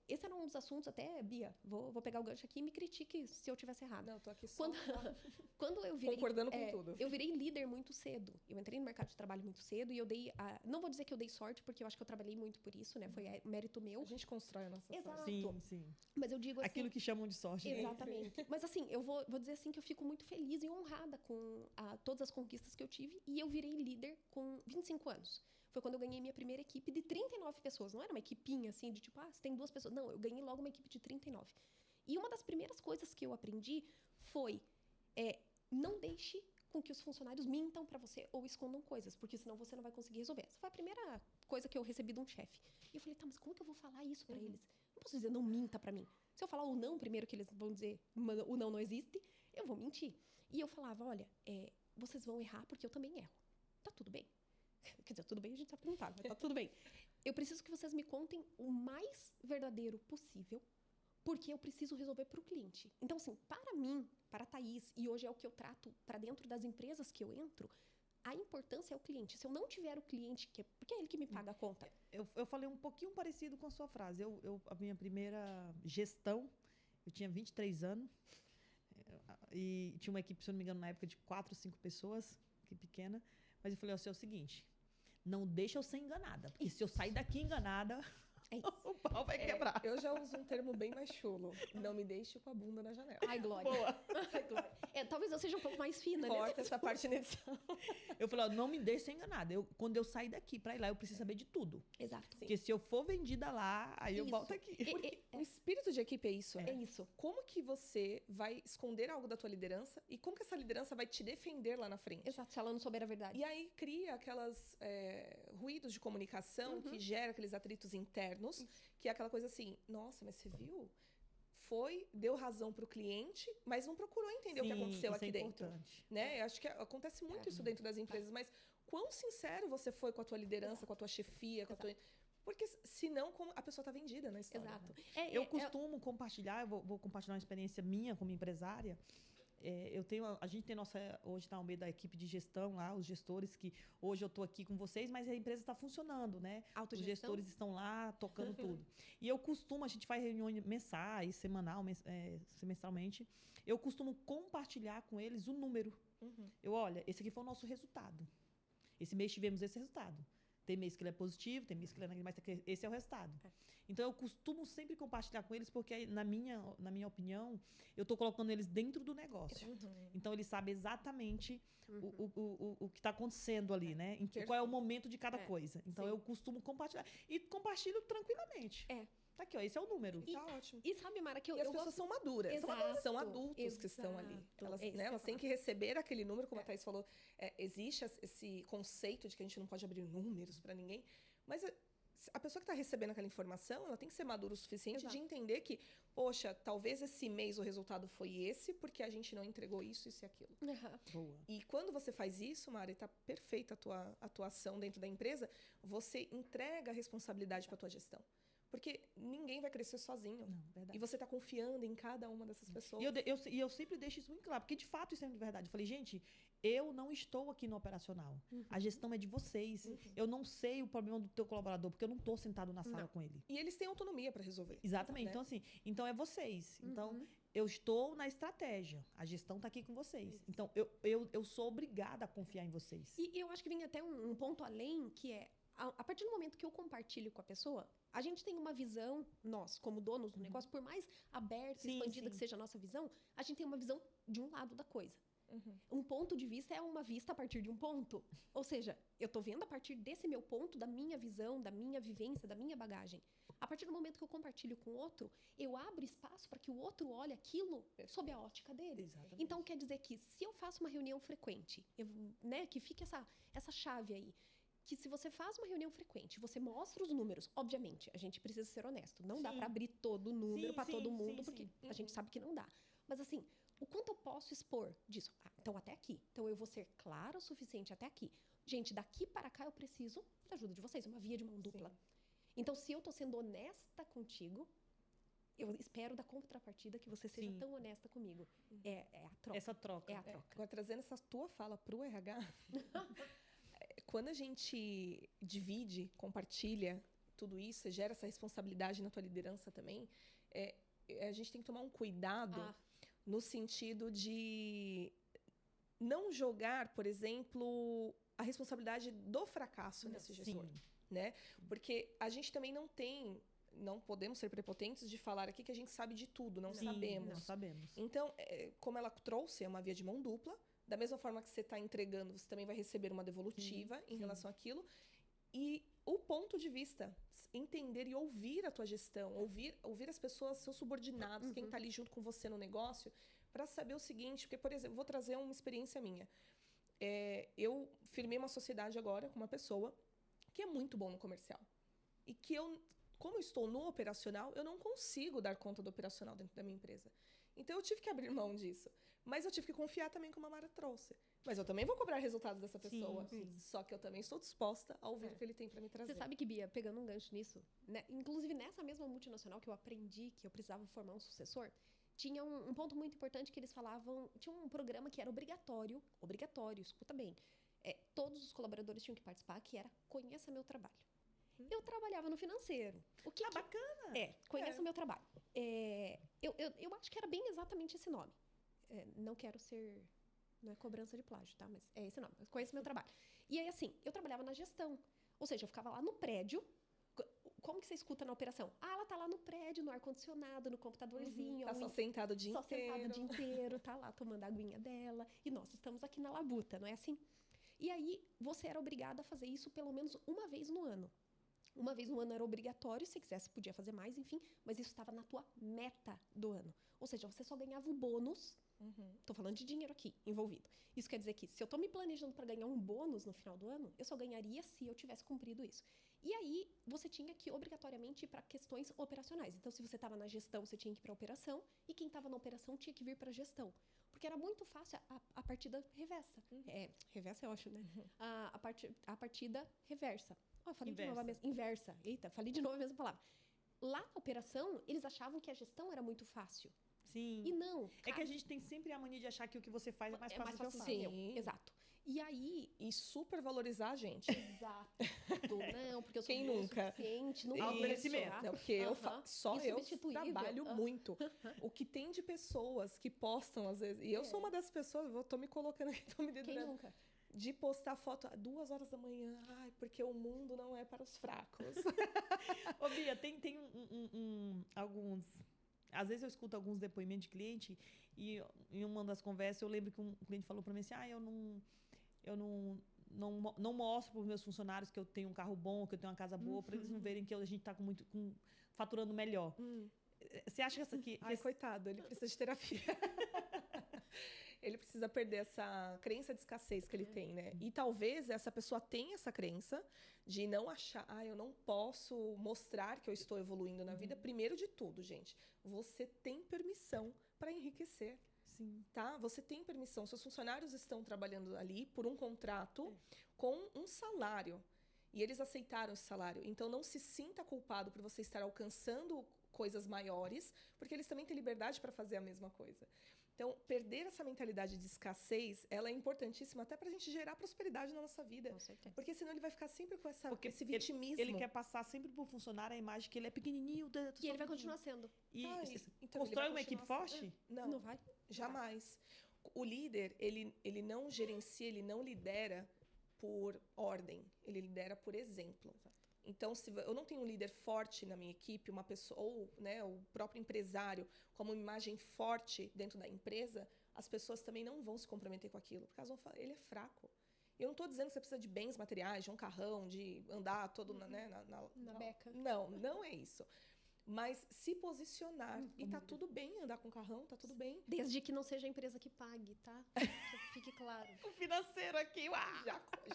esse era um dos assuntos, até, Bia, vou pegar o gancho aqui e me critique se eu tivesse errado. Não, tô aqui só quando eu virei... concordando com tudo. Eu virei líder muito cedo. Eu entrei no mercado de trabalho muito cedo e eu dei... não vou dizer que eu dei sorte, porque eu acho que eu trabalhei muito por isso, né? Foi mérito meu. A gente constrói a nossa Exato. sorte. Sim. Mas eu digo assim... Aquilo que chamam de sorte. Exatamente. Mas assim, eu vou dizer assim que eu fico muito feliz e honrada com todas as conquistas que eu tive. E eu virei líder com 25 anos. Foi quando eu ganhei minha primeira equipe de 39 pessoas. Não era uma equipinha assim, de tipo, você tem 2 pessoas. Não, eu ganhei logo uma equipe de 39. E uma das primeiras coisas que eu aprendi foi, não deixe com que os funcionários mintam para você ou escondam coisas, porque senão você não vai conseguir resolver. Essa foi a primeira coisa que eu recebi de um chefe. E eu falei, mas como que eu vou falar isso para eles? Não posso dizer, não minta para mim. Se eu falar o não primeiro, que eles vão dizer, o não existe, eu vou mentir. E eu falava, olha, vocês vão errar porque eu também erro. Tá tudo bem. Quer dizer, tudo bem, a gente sabe que não tá, mas tá tudo bem. Eu preciso que vocês me contem o mais verdadeiro possível, porque eu preciso resolver para o cliente. Então, assim, para mim, para a Thaís, e hoje é o que eu trato para dentro das empresas que eu entro, a importância é o cliente. Se eu não tiver o cliente, porque é ele que me paga a conta. Eu falei um pouquinho parecido com a sua frase. A minha primeira gestão, eu tinha 23 anos, e tinha uma equipe, se eu não me engano, na época de 4, 5 pessoas, que pequena, mas eu falei, é o seguinte, não deixa eu ser enganada, porque se eu sair daqui enganada, o pau vai quebrar. Eu já uso um termo bem mais chulo, não me deixe com a bunda na janela. Ai, Glória. Boa. Ai, Glória. Talvez eu seja um pouco mais fina, né? Corta essa parte na edição. Eu falei, não me deixe ser enganada, quando eu sair daqui para ir lá, eu preciso saber de tudo. Exato. Porque se eu for vendida lá, aí eu volto aqui. Porque o espírito de equipe é isso, né? É isso. Como que você vai esconder algo da tua liderança e como que essa liderança vai te defender lá na frente? Exato, se ela não souber a verdade. E aí cria aquelas ruídos de comunicação que gera aqueles atritos internos, que é aquela coisa assim, nossa, mas você viu? deu razão para o cliente, mas não procurou entender o que aconteceu isso aqui é dentro. importante. Né? Eu acho que acontece muito isso dentro das empresas, mas quão sincero você foi com a tua liderança, com a tua chefia, com a tua... Porque senão a pessoa está vendida na história. Exato. Né? Eu costumo compartilhar, eu vou compartilhar uma experiência minha como empresária. A gente tem hoje está no meio da equipe de gestão lá, os gestores que hoje eu estou aqui com vocês, mas a empresa está funcionando, né? Os gestores estão lá tocando tudo. E a gente faz reuniões mensais, semestralmente. Eu costumo compartilhar com eles o número. Olha, esse aqui foi o nosso resultado. Esse mês tivemos esse resultado. Tem mês que ele é positivo, tem mês que ele é negativo, mas esse é o resultado. Então, eu costumo sempre compartilhar com eles, porque, na minha opinião, eu estou colocando eles dentro do negócio. Então, eles sabem exatamente o que está acontecendo ali, né? Qual é o momento de cada coisa. Então, eu costumo compartilhar. E compartilho tranquilamente. Tá aqui, ó, esse é o número. Tá ótimo. E sabe, Mara, que as pessoas são maduras. Exato. São adultos que estão ali. Elas têm que receber aquele número, como a Thaís falou. Existe esse conceito de que a gente não pode abrir números para ninguém. Mas a pessoa que está recebendo aquela informação, ela tem que ser madura o suficiente de entender que, poxa, talvez esse mês o resultado foi esse, porque a gente não entregou isso e aquilo. Boa. E quando você faz isso, Mari, está perfeita a tua atuação dentro da empresa, você entrega a responsabilidade para a tua gestão. Porque ninguém vai crescer sozinho. Não, verdade. E você está confiando em cada uma dessas pessoas. E eu sempre deixo isso muito claro, porque de fato isso é verdade. Eu falei, gente, eu não estou aqui no operacional. A gestão é de vocês. Eu não sei o problema do teu colaborador, porque eu não estou sentado na sala com ele. E eles têm autonomia para resolver. Exatamente. Né? Então é vocês. Então, eu estou na estratégia. A gestão está aqui com vocês. Então, eu sou obrigada a confiar em vocês. E eu acho que vem até um ponto além, que é, a partir do momento que eu compartilho com a pessoa, a gente tem uma visão, nós, como donos do negócio, por mais aberta e expandida que seja a nossa visão, a gente tem uma visão de um lado da coisa. Um ponto de vista é uma vista a partir de um ponto. Ou seja, eu tô vendo a partir desse meu ponto, da minha visão, da minha vivência, da minha bagagem. A partir do momento que eu compartilho com o outro, eu abro espaço para que o outro olhe aquilo sob a ótica dele. Exatamente. Então, quer dizer que se eu faço uma reunião frequente, né, que fique essa chave aí, que se você faz uma reunião frequente, você mostra os números, obviamente, a gente precisa ser honesto. Não dá para abrir todo o número para todo mundo, porque a gente sabe que não dá. Mas assim, o quanto eu posso expor disso? Então até aqui. Então eu vou ser clara o suficiente até aqui. Gente, daqui para cá eu preciso da ajuda de vocês, uma via de mão dupla. Então se eu tô sendo honesta contigo, eu espero da contrapartida que você seja tão honesta comigo. É a troca. Essa troca. É a troca. Agora, trazendo essa tua fala pro RH... Quando a gente divide, compartilha tudo isso, gera essa responsabilidade na tua liderança também, a gente tem que tomar um cuidado no sentido de não jogar, por exemplo, a responsabilidade do fracasso nesse gestor. Né? Porque a gente também não podemos ser prepotentes de falar aqui que a gente sabe de tudo, não sabemos. Não sabemos. Então, como ela trouxe, é uma via de mão dupla. Da mesma forma que você está entregando, você também vai receber uma devolutiva em relação àquilo. E o ponto de vista, entender e ouvir a tua gestão, ouvir as pessoas, seus subordinados, quem está ali junto com você no negócio, para saber o seguinte, porque, por exemplo, vou trazer uma experiência minha. Eu firmei uma sociedade agora com uma pessoa que é muito bom no comercial. E que como eu estou no operacional, eu não consigo dar conta do operacional dentro da minha empresa. Então, eu tive que abrir mão disso. Mas eu tive que confiar também como a Mara trouxe. Mas eu também vou cobrar resultados dessa pessoa. Só que eu também estou disposta a ouvir o que ele tem para me trazer. Você sabe que, Bia, pegando um gancho nisso, né, inclusive nessa mesma multinacional que eu aprendi que eu precisava formar um sucessor, tinha um ponto muito importante que eles falavam, tinha um programa que era obrigatório, escuta bem, todos os colaboradores tinham que participar, que era Conheça Meu Trabalho. Eu trabalhava no financeiro. Bacana! Conheça Meu Trabalho. Eu acho que era bem exatamente esse nome. Não quero ser... Não é cobrança de plágio, tá? Mas é esse nome. Conheça Meu Trabalho. E aí, assim, eu trabalhava na gestão. Ou seja, eu ficava lá no prédio. Como que você escuta na operação? Ela tá lá no prédio, no ar-condicionado, no computadorzinho. Tá só sentado o dia inteiro. Só sentado o dia inteiro, tá lá tomando a aguinha dela. E nós estamos aqui na labuta, não é assim? E aí, você era obrigada a fazer isso pelo menos uma vez no ano. Uma vez no ano era obrigatório, se quisesse podia fazer mais, enfim. Mas isso estava na tua meta do ano. Ou seja, você só ganhava o bônus. Tô falando de dinheiro aqui, envolvido. Isso quer dizer que se eu tô me planejando para ganhar um bônus no final do ano, eu só ganharia se eu tivesse cumprido isso. E aí, você tinha que obrigatoriamente ir para questões operacionais. Então, se você estava na gestão, você tinha que ir para a operação. E quem estava na operação tinha que vir para a gestão. Porque era muito fácil a partida reversa. Reversa eu acho, né? A partida reversa. Eu falei de novo a mesma... Inversa. Eita, falei de novo a mesma palavra. Lá na operação, eles achavam que a gestão era muito fácil. Sim. E não. É que a gente tem sempre a mania de achar que o que você faz é mais fácil do que eu faço. Sim, exato. E aí... E super valorizar a gente. Exato. Não, porque eu sou Quem boa o nunca? suficiente. Não Isso. Não, porque só eu Insubstituível. trabalho muito. O que tem de pessoas que postam, às vezes... E eu sou uma das pessoas, tô me colocando aqui, tô me Quem dedurando. nunca? De postar foto às 2 horas da manhã. Ai, porque o mundo não é para os fracos. Ô, Bia, tem alguns... Às vezes eu escuto alguns depoimentos de cliente e em uma das conversas eu lembro que um cliente falou para mim assim, eu não mostro para os meus funcionários que eu tenho um carro bom, que eu tenho uma casa boa, para eles não verem que a gente está faturando melhor. Você acha que essa aqui... Ai, coitado, ele precisa de terapia. Ele precisa perder essa crença de escassez que ele tem, né? E talvez essa pessoa tenha essa crença de não achar, eu não posso mostrar que eu estou evoluindo na vida. Primeiro de tudo, gente, você tem permissão para enriquecer. Sim. Tá? Você tem permissão. Seus funcionários estão trabalhando ali por um contrato com um salário. E eles aceitaram esse salário. Então, não se sinta culpado por você estar alcançando coisas maiores, porque eles também têm liberdade para fazer a mesma coisa. Então, perder essa mentalidade de escassez, ela é importantíssima até para a gente gerar prosperidade na nossa vida. Com certeza. Porque senão ele vai ficar sempre com esse Porque vitimismo. ele quer passar sempre pro funcionário a imagem que ele é pequenininho. E ele vai continuar sendo. E então constrói ele vai uma equipe continuar forte? Não vai. Jamais. O líder, ele não gerencia, ele não lidera por ordem. Ele lidera por exemplo. Então, se eu não tenho um líder forte na minha equipe, uma pessoa, ou né, o próprio empresário como uma imagem forte dentro da empresa, as pessoas também não vão se comprometer com aquilo, porque elas vão falar, ele é fraco. Eu não estou dizendo que você precisa de bens materiais, de um carrão, de andar todo na beca. Não é isso. Mas se posicionar. E tá tudo bem andar com carrão, tá tudo bem. Desde que não seja a empresa que pague, tá? Que fique claro. O financeiro aqui,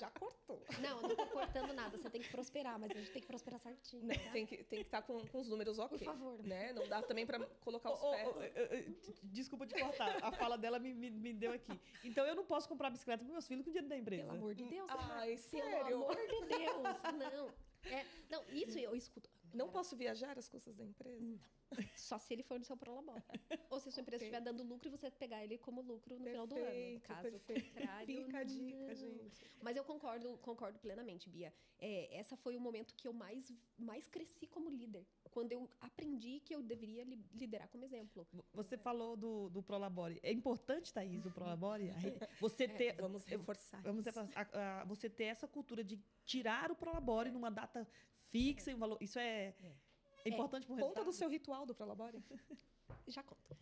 Já cortou. Não tô cortando nada. Você tem que prosperar, mas a gente tem que prosperar certinho. Não, tá? tem que estar com os números ok. Por favor. Né? Não dá também para colocar os pés. Desculpa te cortar. A fala dela me deu aqui. Então, eu não posso comprar bicicleta para meus filhos com dinheiro da empresa. Pelo amor de Deus. Ai, sério? Pelo amor de Deus. Não, isso eu escuto. Não posso viajar às custas da empresa? Não. Só se ele for no seu prolabore. Ou se a sua empresa estiver dando lucro e você pegar ele como lucro no final do ano. Caso contrário. Fica a dica, gente. Mas eu concordo plenamente, Bia. Essa foi o momento que eu mais cresci como líder. Quando eu aprendi que eu deveria liderar como exemplo. Você falou do Prolabore. É importante, Thaís, o Prolabore? Você ter... Vamos reforçar. Você ter essa cultura de tirar o Prolabore numa data fixa e um valor. Isso é importante para o resultado. Conta do seu ritual do Prolabore. Já conto.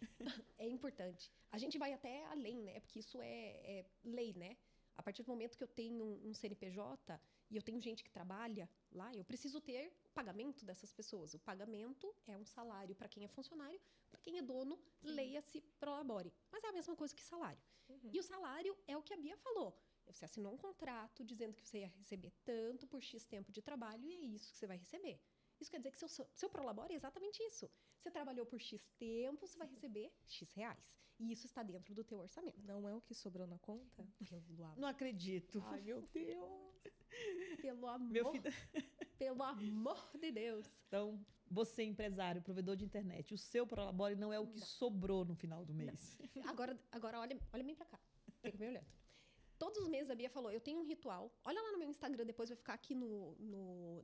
É importante. A gente vai até além, né? Porque isso é lei, né? A partir do momento que eu tenho um CNPJ e eu tenho gente que trabalha lá, eu preciso ter o pagamento dessas pessoas. O pagamento é um salário para quem é funcionário, para quem é dono, leia-se Prolabore. Mas é a mesma coisa que salário. E o salário é o que a Bia falou. Você assinou um contrato dizendo que você ia receber tanto por X tempo de trabalho e é isso que você vai receber. Isso quer dizer que seu Prolabore é exatamente isso. Você trabalhou por X tempo, você vai receber X reais. E isso está dentro do teu orçamento. Não é o que sobrou na conta? Pelo amor. Não acredito. Ai, meu Deus. Pelo amor. Meu filho... Pelo amor de Deus. Então, você, empresário, provedor de internet, o seu Prolabore não é o que sobrou no final do mês. Agora olha bem pra cá. Fica bem olhando. Todos os meses a Bia falou, eu tenho um ritual. Olha lá no meu Instagram, depois vai ficar aqui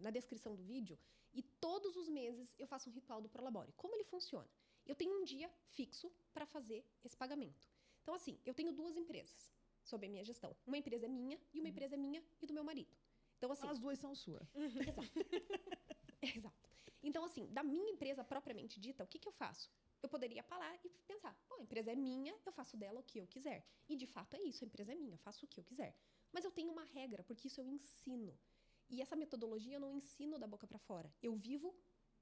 na descrição do vídeo. E todos os meses eu faço um ritual do Prolabore. Como ele funciona? Eu tenho um dia fixo para fazer esse pagamento. Então, assim, eu tenho 2 empresas sob a minha gestão. Uma empresa é minha e uma empresa é minha e do meu marido. Então, assim... As 2 são suas. Exato. Exato. Então, assim, da minha empresa propriamente dita, o que eu faço? Eu poderia parar e pensar, a empresa é minha, eu faço dela o que eu quiser. E, de fato, é isso, a empresa é minha, eu faço o que eu quiser. Mas eu tenho uma regra, porque isso eu ensino. E essa metodologia eu não ensino da boca para fora. Eu vivo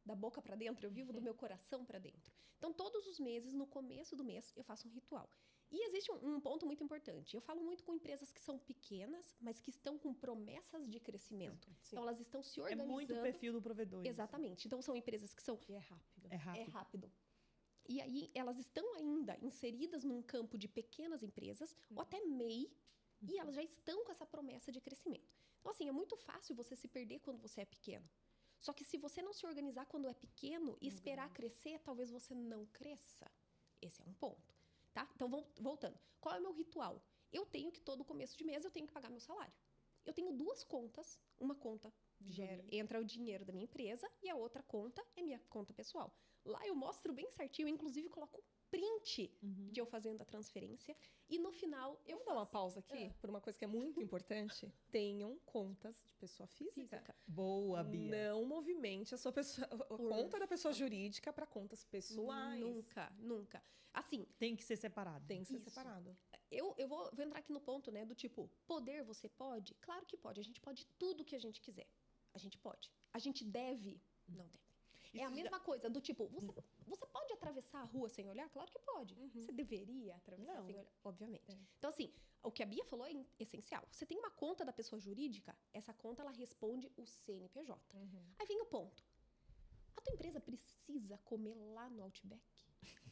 da boca para dentro, eu vivo do meu coração para dentro. Então, todos os meses, no começo do mês, eu faço um ritual. E existe um ponto muito importante. Eu falo muito com empresas que são pequenas, mas que estão com promessas de crescimento. Sim. Então, elas estão se É organizando. muito o perfil do provedor. Exatamente. Então, são empresas que são... E é rápido. É rápido. É rápido. E aí, elas estão ainda inseridas num campo de pequenas empresas, ou até MEI, e elas já estão com essa promessa de crescimento. Então, assim, é muito fácil você se perder quando você é pequeno. Só que se você não se organizar quando é pequeno e esperar crescer, talvez você não cresça. Esse é um ponto, tá? Então, voltando. Qual é o meu ritual? Eu tenho que, todo começo de mês, eu tenho que pagar meu salário. Eu tenho 2 contas. Uma conta entra o dinheiro da minha empresa e a outra conta é minha conta pessoal. Lá eu mostro bem certinho, inclusive coloco print de eu fazendo a transferência. E no final eu Vamos dar uma pausa aqui por uma coisa que é muito importante. Tenham contas de pessoa física. Boa, Bia. Não movimente a sua pessoa, a conta da pessoa jurídica para contas pessoais. Nunca. Assim, Tem que ser separado. Tem que ser Isso. separado. eu vou entrar aqui no ponto, né, do tipo, poder você pode? Claro que pode. A gente pode tudo que a gente quiser. A gente pode. A gente deve? Não deve. É a mesma coisa, do tipo, você pode atravessar a rua sem olhar? Claro que pode. Você deveria atravessar Não. sem olhar? Obviamente. É. Então, assim, o que a Bia falou é essencial. Você tem uma conta da pessoa jurídica, essa conta, ela responde o CNPJ. Aí vem o ponto. A tua empresa precisa comer lá no Outback?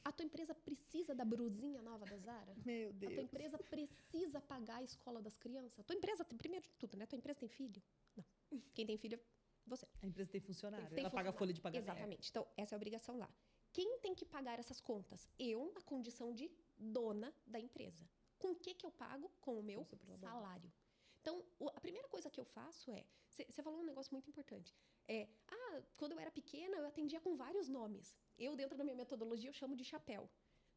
A tua empresa precisa da brusinha nova da Zara? Meu A tua Deus. empresa precisa pagar a escola das crianças? A tua empresa, primeiro de tudo, né? A tua empresa tem filho? Não. Quem tem filho é você. A empresa tem funcionário. Tem Ela paga a funcionário. folha de pagamento. Exatamente. Então, essa é a obrigação lá. Quem tem que pagar essas contas? Eu, na condição de dona da empresa. Com o que eu pago? Com o meu salário. Então, a primeira coisa que eu faço é... Você falou um negócio muito importante. Quando eu era pequena, eu atendia com vários nomes. Eu, dentro da minha metodologia, eu chamo de chapéu.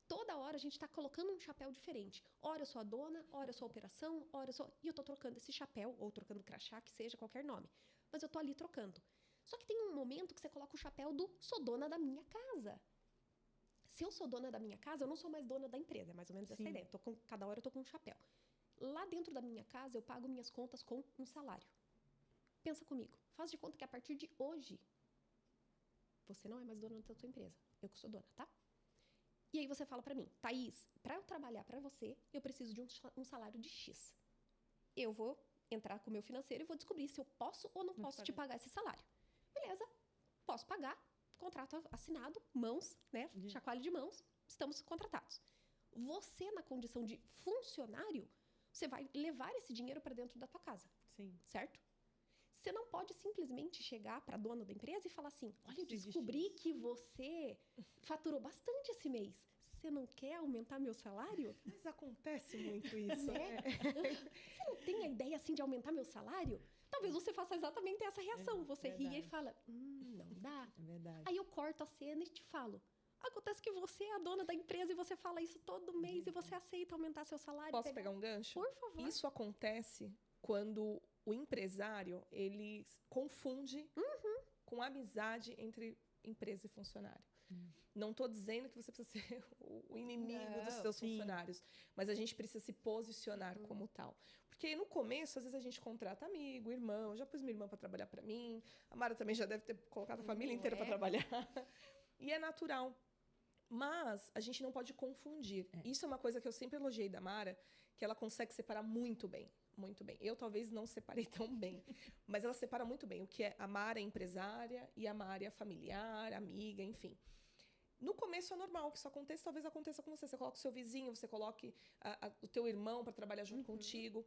Toda hora a gente está colocando um chapéu diferente. Ora eu sou a dona, ora eu sou a operação, ora eu sou... E eu estou trocando esse chapéu, ou trocando crachá, que seja qualquer nome. Mas eu estou ali trocando. Só que tem um momento que você coloca o chapéu do sou dona da minha casa. Se eu sou dona da minha casa, eu não sou mais dona da empresa. É mais ou menos essa ideia. Cada hora eu tô com um chapéu. Lá dentro da minha casa, eu pago minhas contas com um salário. Pensa comigo. Faz de conta que a partir de hoje, você não é mais dona da tua empresa. Eu que sou dona, tá? E aí você fala pra mim, Thaís, pra eu trabalhar pra você, eu preciso de um salário de X. Eu vou entrar com o meu financeiro e vou descobrir se eu posso ou não posso te pagar esse salário. Beleza, posso pagar, contrato assinado, mãos, né? Chacoalho de mãos, estamos contratados. Você, na condição de funcionário, você vai levar esse dinheiro para dentro da tua casa. Sim. Certo? Você não pode simplesmente chegar para a dona da empresa e falar assim, olha, eu Preciso de descobri X. que você faturou bastante esse mês. Você não quer aumentar meu salário? Mas acontece muito isso, né? Você não tem a ideia, assim, de aumentar meu salário? Talvez você faça exatamente essa reação. Você ria e verdade. fala, não dá. É verdade. Aí eu corto a cena e te falo, acontece que você é a dona da empresa e você fala isso todo mês e você aceita aumentar seu salário. Posso pegar um gancho? Por favor. Isso acontece quando o empresário, ele confunde com amizade entre empresa e funcionário. Não estou dizendo que você precisa ser o inimigo dos seus funcionários, mas a gente precisa se posicionar como tal. Porque no começo, às vezes a gente contrata amigo, irmão, eu já pus minha irmã para trabalhar para mim, a Mara também já deve ter colocado a família inteira para trabalhar. E é natural. Mas a gente não pode confundir. Isso é uma coisa que eu sempre elogiei da Mara, que ela consegue separar muito bem. Muito bem. Eu talvez não separei tão bem, mas ela separa muito bem o que é a Mara empresária e a Mara familiar, amiga, enfim. No começo é normal que isso aconteça, talvez aconteça com você. Você coloca o seu vizinho, você coloque o teu irmão para trabalhar junto contigo.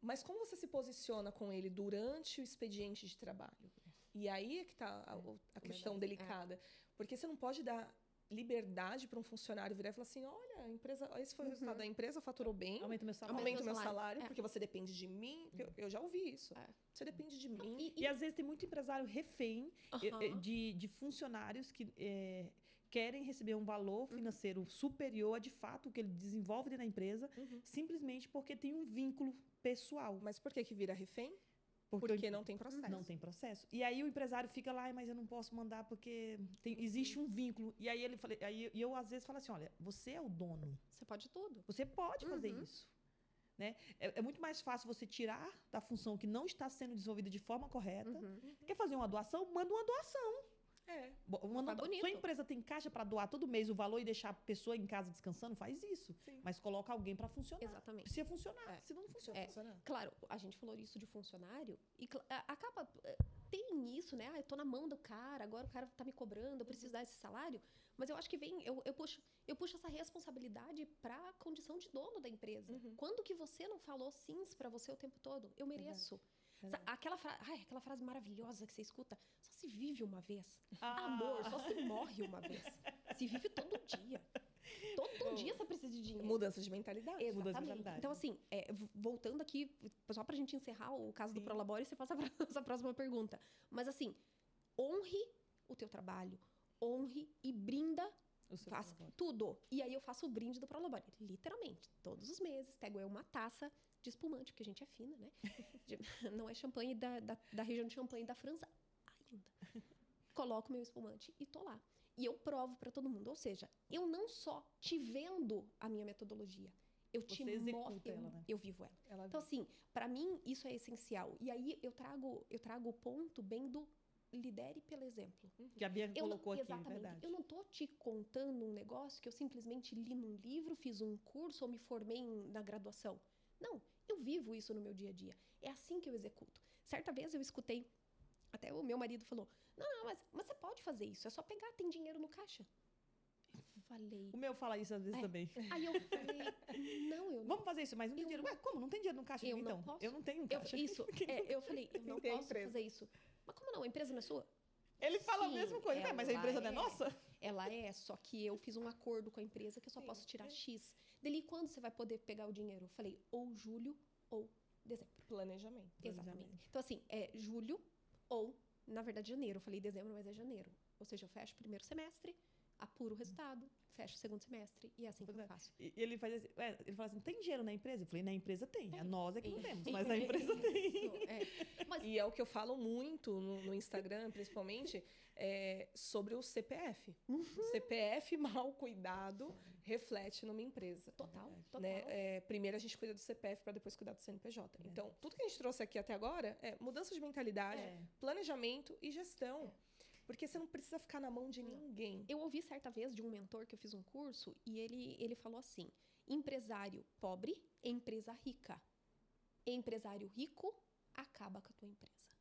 Mas como você se posiciona com ele durante o expediente de trabalho? E aí é que está a questão delicada. Porque você não pode dar liberdade para um funcionário virar e falar assim, olha, a empresa, esse foi o resultado da empresa, faturou bem, Aumenta meu salário. aumenta o meu salário, porque você depende de mim. Eu já ouvi isso. Você depende de mim. E às vezes tem muito empresário refém de funcionários que querem receber um valor financeiro superior a, de fato, o que ele desenvolve dentro da empresa, simplesmente porque tem um vínculo pessoal. Mas por que vira refém? Porque não tem processo. Não tem processo. E aí o empresário fica lá, mas eu não posso mandar porque existe um vínculo. E aí eu às vezes falo assim, olha, você é o dono. Você pode tudo. Você pode fazer isso. Né? É muito mais fácil você tirar da função que não está sendo desenvolvida de forma correta. Quer fazer uma doação? Manda uma doação. Tá bonito. Sua empresa tem caixa para doar todo mês o valor e deixar a pessoa em casa descansando? Faz isso. Sim. Mas coloca alguém para funcionar. Exatamente. Precisa funcionar. É. Se não funciona, É. funciona. Claro, a gente falou isso de funcionário e acaba. Tem isso, né? Eu tô na mão do cara, agora o cara tá me cobrando, eu preciso dar esse salário. Mas eu acho que vem. Eu puxo essa responsabilidade pra condição de dono da empresa. Quando que você não falou sims pra você o tempo todo? Eu mereço. Aquela frase maravilhosa que você escuta, só se vive uma vez. Amor, só se morre uma vez. Se vive todo dia. Todo dia você precisa de dinheiro. Mudança de mentalidade. Exatamente. Mudança de mentalidade. Então, assim, voltando aqui, só pra gente encerrar o caso do Prolabore, você passa pra nossa próxima pergunta. Mas, assim, honre o teu trabalho, honre e brinda, faça tudo. E aí eu faço o brinde do Prolabore. Literalmente, todos os meses, pego eu uma taça de espumante, porque a gente é fina, né? Não é champanhe da região de Champagne da França ainda. Coloco meu espumante e tô lá. E eu provo para todo mundo. Ou seja, eu não só te vendo a minha metodologia, eu te mostro, ela, né? eu vivo ela. Então, assim, para mim, isso é essencial. E aí, eu trago o ponto bem do lidere pelo exemplo. Que a Bia colocou aqui, exatamente. verdade. Eu não tô te contando um negócio que eu simplesmente li num livro, fiz um curso ou me formei na graduação. Não, eu vivo isso no meu dia a dia. É assim que eu executo. Certa vez eu escutei, até o meu marido falou, não, mas você pode fazer isso, é só pegar, tem dinheiro no caixa. Eu falei... O meu fala isso às vezes também. Aí eu falei, não, eu não... Vamos fazer isso, mas não tem dinheiro. Ué, como? Não tem dinheiro no caixa? Eu Então, não posso. eu não tenho caixa. Eu falei, eu não posso fazer isso. Mas como não? A empresa não é sua? Ele fala a mesma coisa, mas a empresa não é nossa? Ela é, só que eu fiz um acordo com a empresa que eu só posso tirar X. Dele, quando você vai poder pegar o dinheiro? Eu falei, ou julho ou dezembro. Planejamento. Exatamente. Então, assim, é julho ou, na verdade, janeiro. Eu falei dezembro, mas é janeiro. Ou seja, eu fecho o primeiro semestre, apuro o resultado, fecho o segundo semestre e é assim que eu faço. E ele faz assim, ele fala assim, tem dinheiro na empresa? Eu falei, na empresa tem. A nós é que não temos, mas a empresa tem. Mas... E é o que eu falo muito no Instagram, principalmente, sobre o CPF. O CPF mal cuidado reflete numa empresa. Total. Né? Primeiro a gente cuida do CPF para depois cuidar do CNPJ. Então, tudo que a gente trouxe aqui até agora é mudança de mentalidade, planejamento e gestão. Porque você não precisa ficar na mão de ninguém. Eu ouvi certa vez de um mentor que eu fiz um curso e ele falou assim, empresário pobre, empresa rica. Empresário rico acaba com a tua empresa.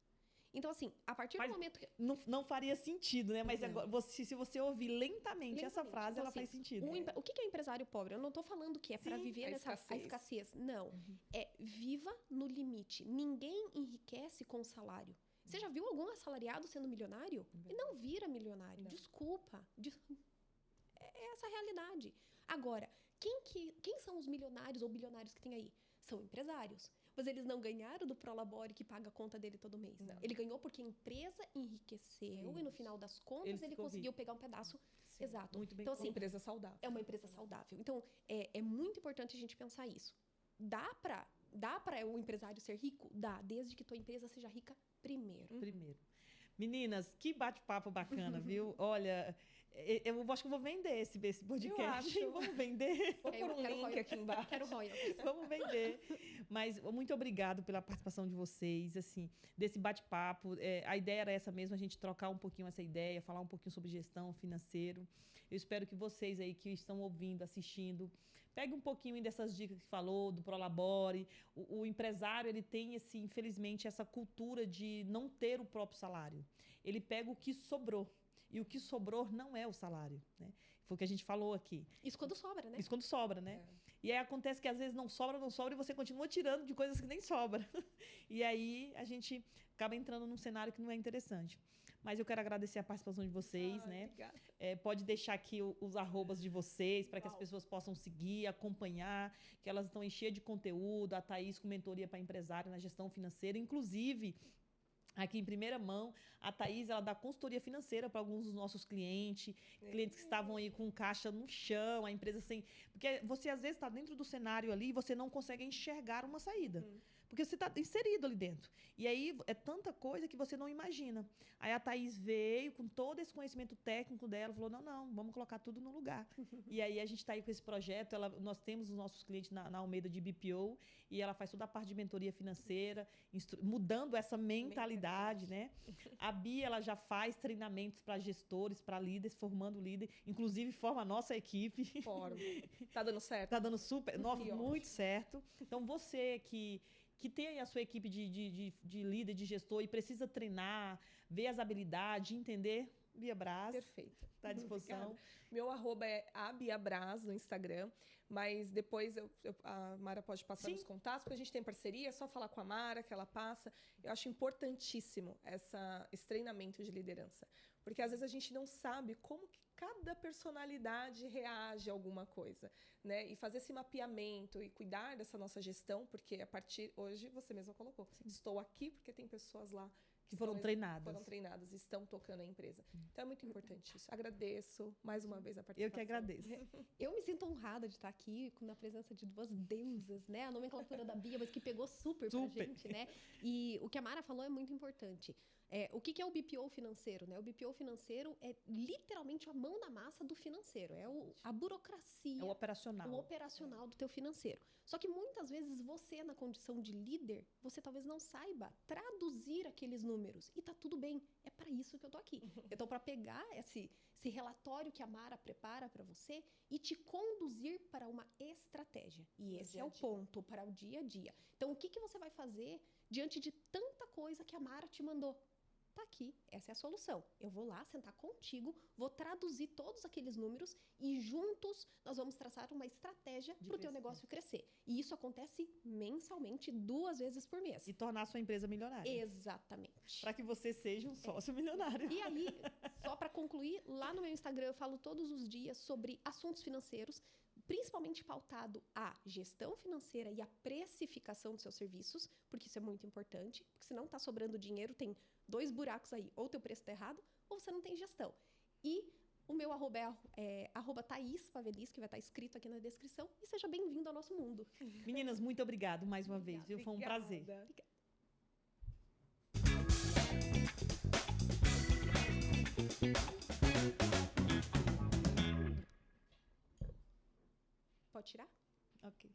Então, assim, a partir do momento que... Não faria sentido, né? Mas agora, se você ouvir lentamente essa frase, então, ela assim, faz sentido. O que é empresário pobre? Eu não estou falando que é para viver nessa escassez. Não. É viva no limite. Ninguém enriquece com salário. Você já viu algum assalariado sendo milionário? E não vira milionário. Não. Desculpa. É essa a realidade. Agora, quem são os milionários ou bilionários que tem aí? São empresários. Mas eles não ganharam do Prolabore que paga a conta dele todo mês. Não. Ele ganhou porque a empresa enriqueceu e no final das contas ele conseguiu pegar um pedaço. Sim. Exato. Muito bem. Então, assim, uma empresa saudável. É uma empresa saudável. Então, é muito importante a gente pensar isso. Dá para o empresário ser rico? Dá, desde que tua empresa seja rica primeiro. Meninas, que bate-papo bacana, viu? Olha, eu acho que eu vou vender esse podcast. Vamos vender. Vou pôr um link aqui embaixo. Quero royalties. Vamos vender. Mas muito obrigado pela participação de vocês, assim, desse bate-papo. A ideia era essa mesmo, a gente trocar um pouquinho essa ideia, falar um pouquinho sobre gestão financeira. Eu espero que vocês aí que estão ouvindo, assistindo, pegue um pouquinho dessas dicas que falou, do Prolabore. O empresário, ele tem, infelizmente, essa cultura de não ter o próprio salário. Ele pega o que sobrou. E o que sobrou não é o salário, né? Foi o que a gente falou aqui. Isso quando sobra, né? Isso quando sobra, né? E aí acontece que às vezes não sobra e você continua tirando de coisas que nem sobra. E aí a gente acaba entrando num cenário que não é interessante. Mas eu quero agradecer a participação de vocês, né? Obrigada. Pode deixar aqui os arrobas de vocês para que as pessoas possam seguir, acompanhar, que elas estão cheias de conteúdo. A Thaís com mentoria para empresário na gestão financeira. Inclusive, aqui em primeira mão, a Thaís, ela dá consultoria financeira para alguns dos nossos clientes que estavam aí com caixa no chão, a empresa sem... Porque você, às vezes, está dentro do cenário ali e você não consegue enxergar uma saída. porque você está inserido ali dentro. E aí é tanta coisa que você não imagina. Aí a Thaís veio com todo esse conhecimento técnico dela, falou, não, vamos colocar tudo no lugar. E aí a gente está aí com esse projeto, nós temos os nossos clientes na Almeida de BPO, e ela faz toda a parte de mentoria financeira, mudando essa mentalidade, né? A Bia, ela já faz treinamentos para gestores, para líderes, formando líder, inclusive forma a nossa equipe. Forma. Tá dando certo? Tá dando super, muito certo. Então, você que tem aí a sua equipe de líder, de gestor, e precisa treinar, ver as habilidades, entender, Bia Braz. Perfeito. Está à disposição. Obrigada. Meu @ é abiabraz no Instagram, mas depois a Mara pode passar os contatos, porque a gente tem parceria, é só falar com a Mara que ela passa. Eu acho importantíssimo esse treinamento de liderança, porque às vezes a gente não sabe como que cada personalidade reage a alguma coisa, né? E fazer esse mapeamento e cuidar dessa nossa gestão, porque hoje você mesma colocou, estou aqui porque tem pessoas lá que foram treinadas. E estão tocando a empresa. Então é muito importante isso. Agradeço mais uma vez a participação. Eu que agradeço. Eu me sinto honrada de estar aqui na presença de duas deusas, né? A nomenclatura da Bia, mas que pegou super pra gente, né? E o que a Mara falou é muito importante. O que é o BPO financeiro, né? O BPO financeiro é literalmente a mão na massa do financeiro. A burocracia. É o operacional. O operacional do teu financeiro. Só que muitas vezes você, na condição de líder, você talvez não saiba traduzir aqueles números. E tá tudo bem. É para isso que eu tô aqui. Então, para pegar esse relatório que a Mara prepara para você e te conduzir para uma estratégia. E esse é o ponto, para o dia a dia. Então, o que você vai fazer diante de tanta coisa que a Mara te mandou? Tá aqui, essa é a solução. Eu vou lá sentar contigo, vou traduzir todos aqueles números e juntos nós vamos traçar uma estratégia para o teu negócio crescer. E isso acontece mensalmente 2 vezes por mês. E tornar a sua empresa milionária. Exatamente. Para que você seja um sócio milionário. E aí, só para concluir, lá no meu Instagram eu falo todos os dias sobre assuntos financeiros, principalmente pautado a gestão financeira e a precificação dos seus serviços, porque isso é muito importante, porque se não está sobrando dinheiro, tem 2 buracos aí, ou teu preço está errado, ou você não tem gestão. E o meu @ é @Thaís Pavelis, que vai estar escrito aqui na descrição, e seja bem-vindo ao nosso mundo. Meninas, muito obrigado mais uma vez, viu? Foi um prazer. Obrigada. Pode tirar? Ok.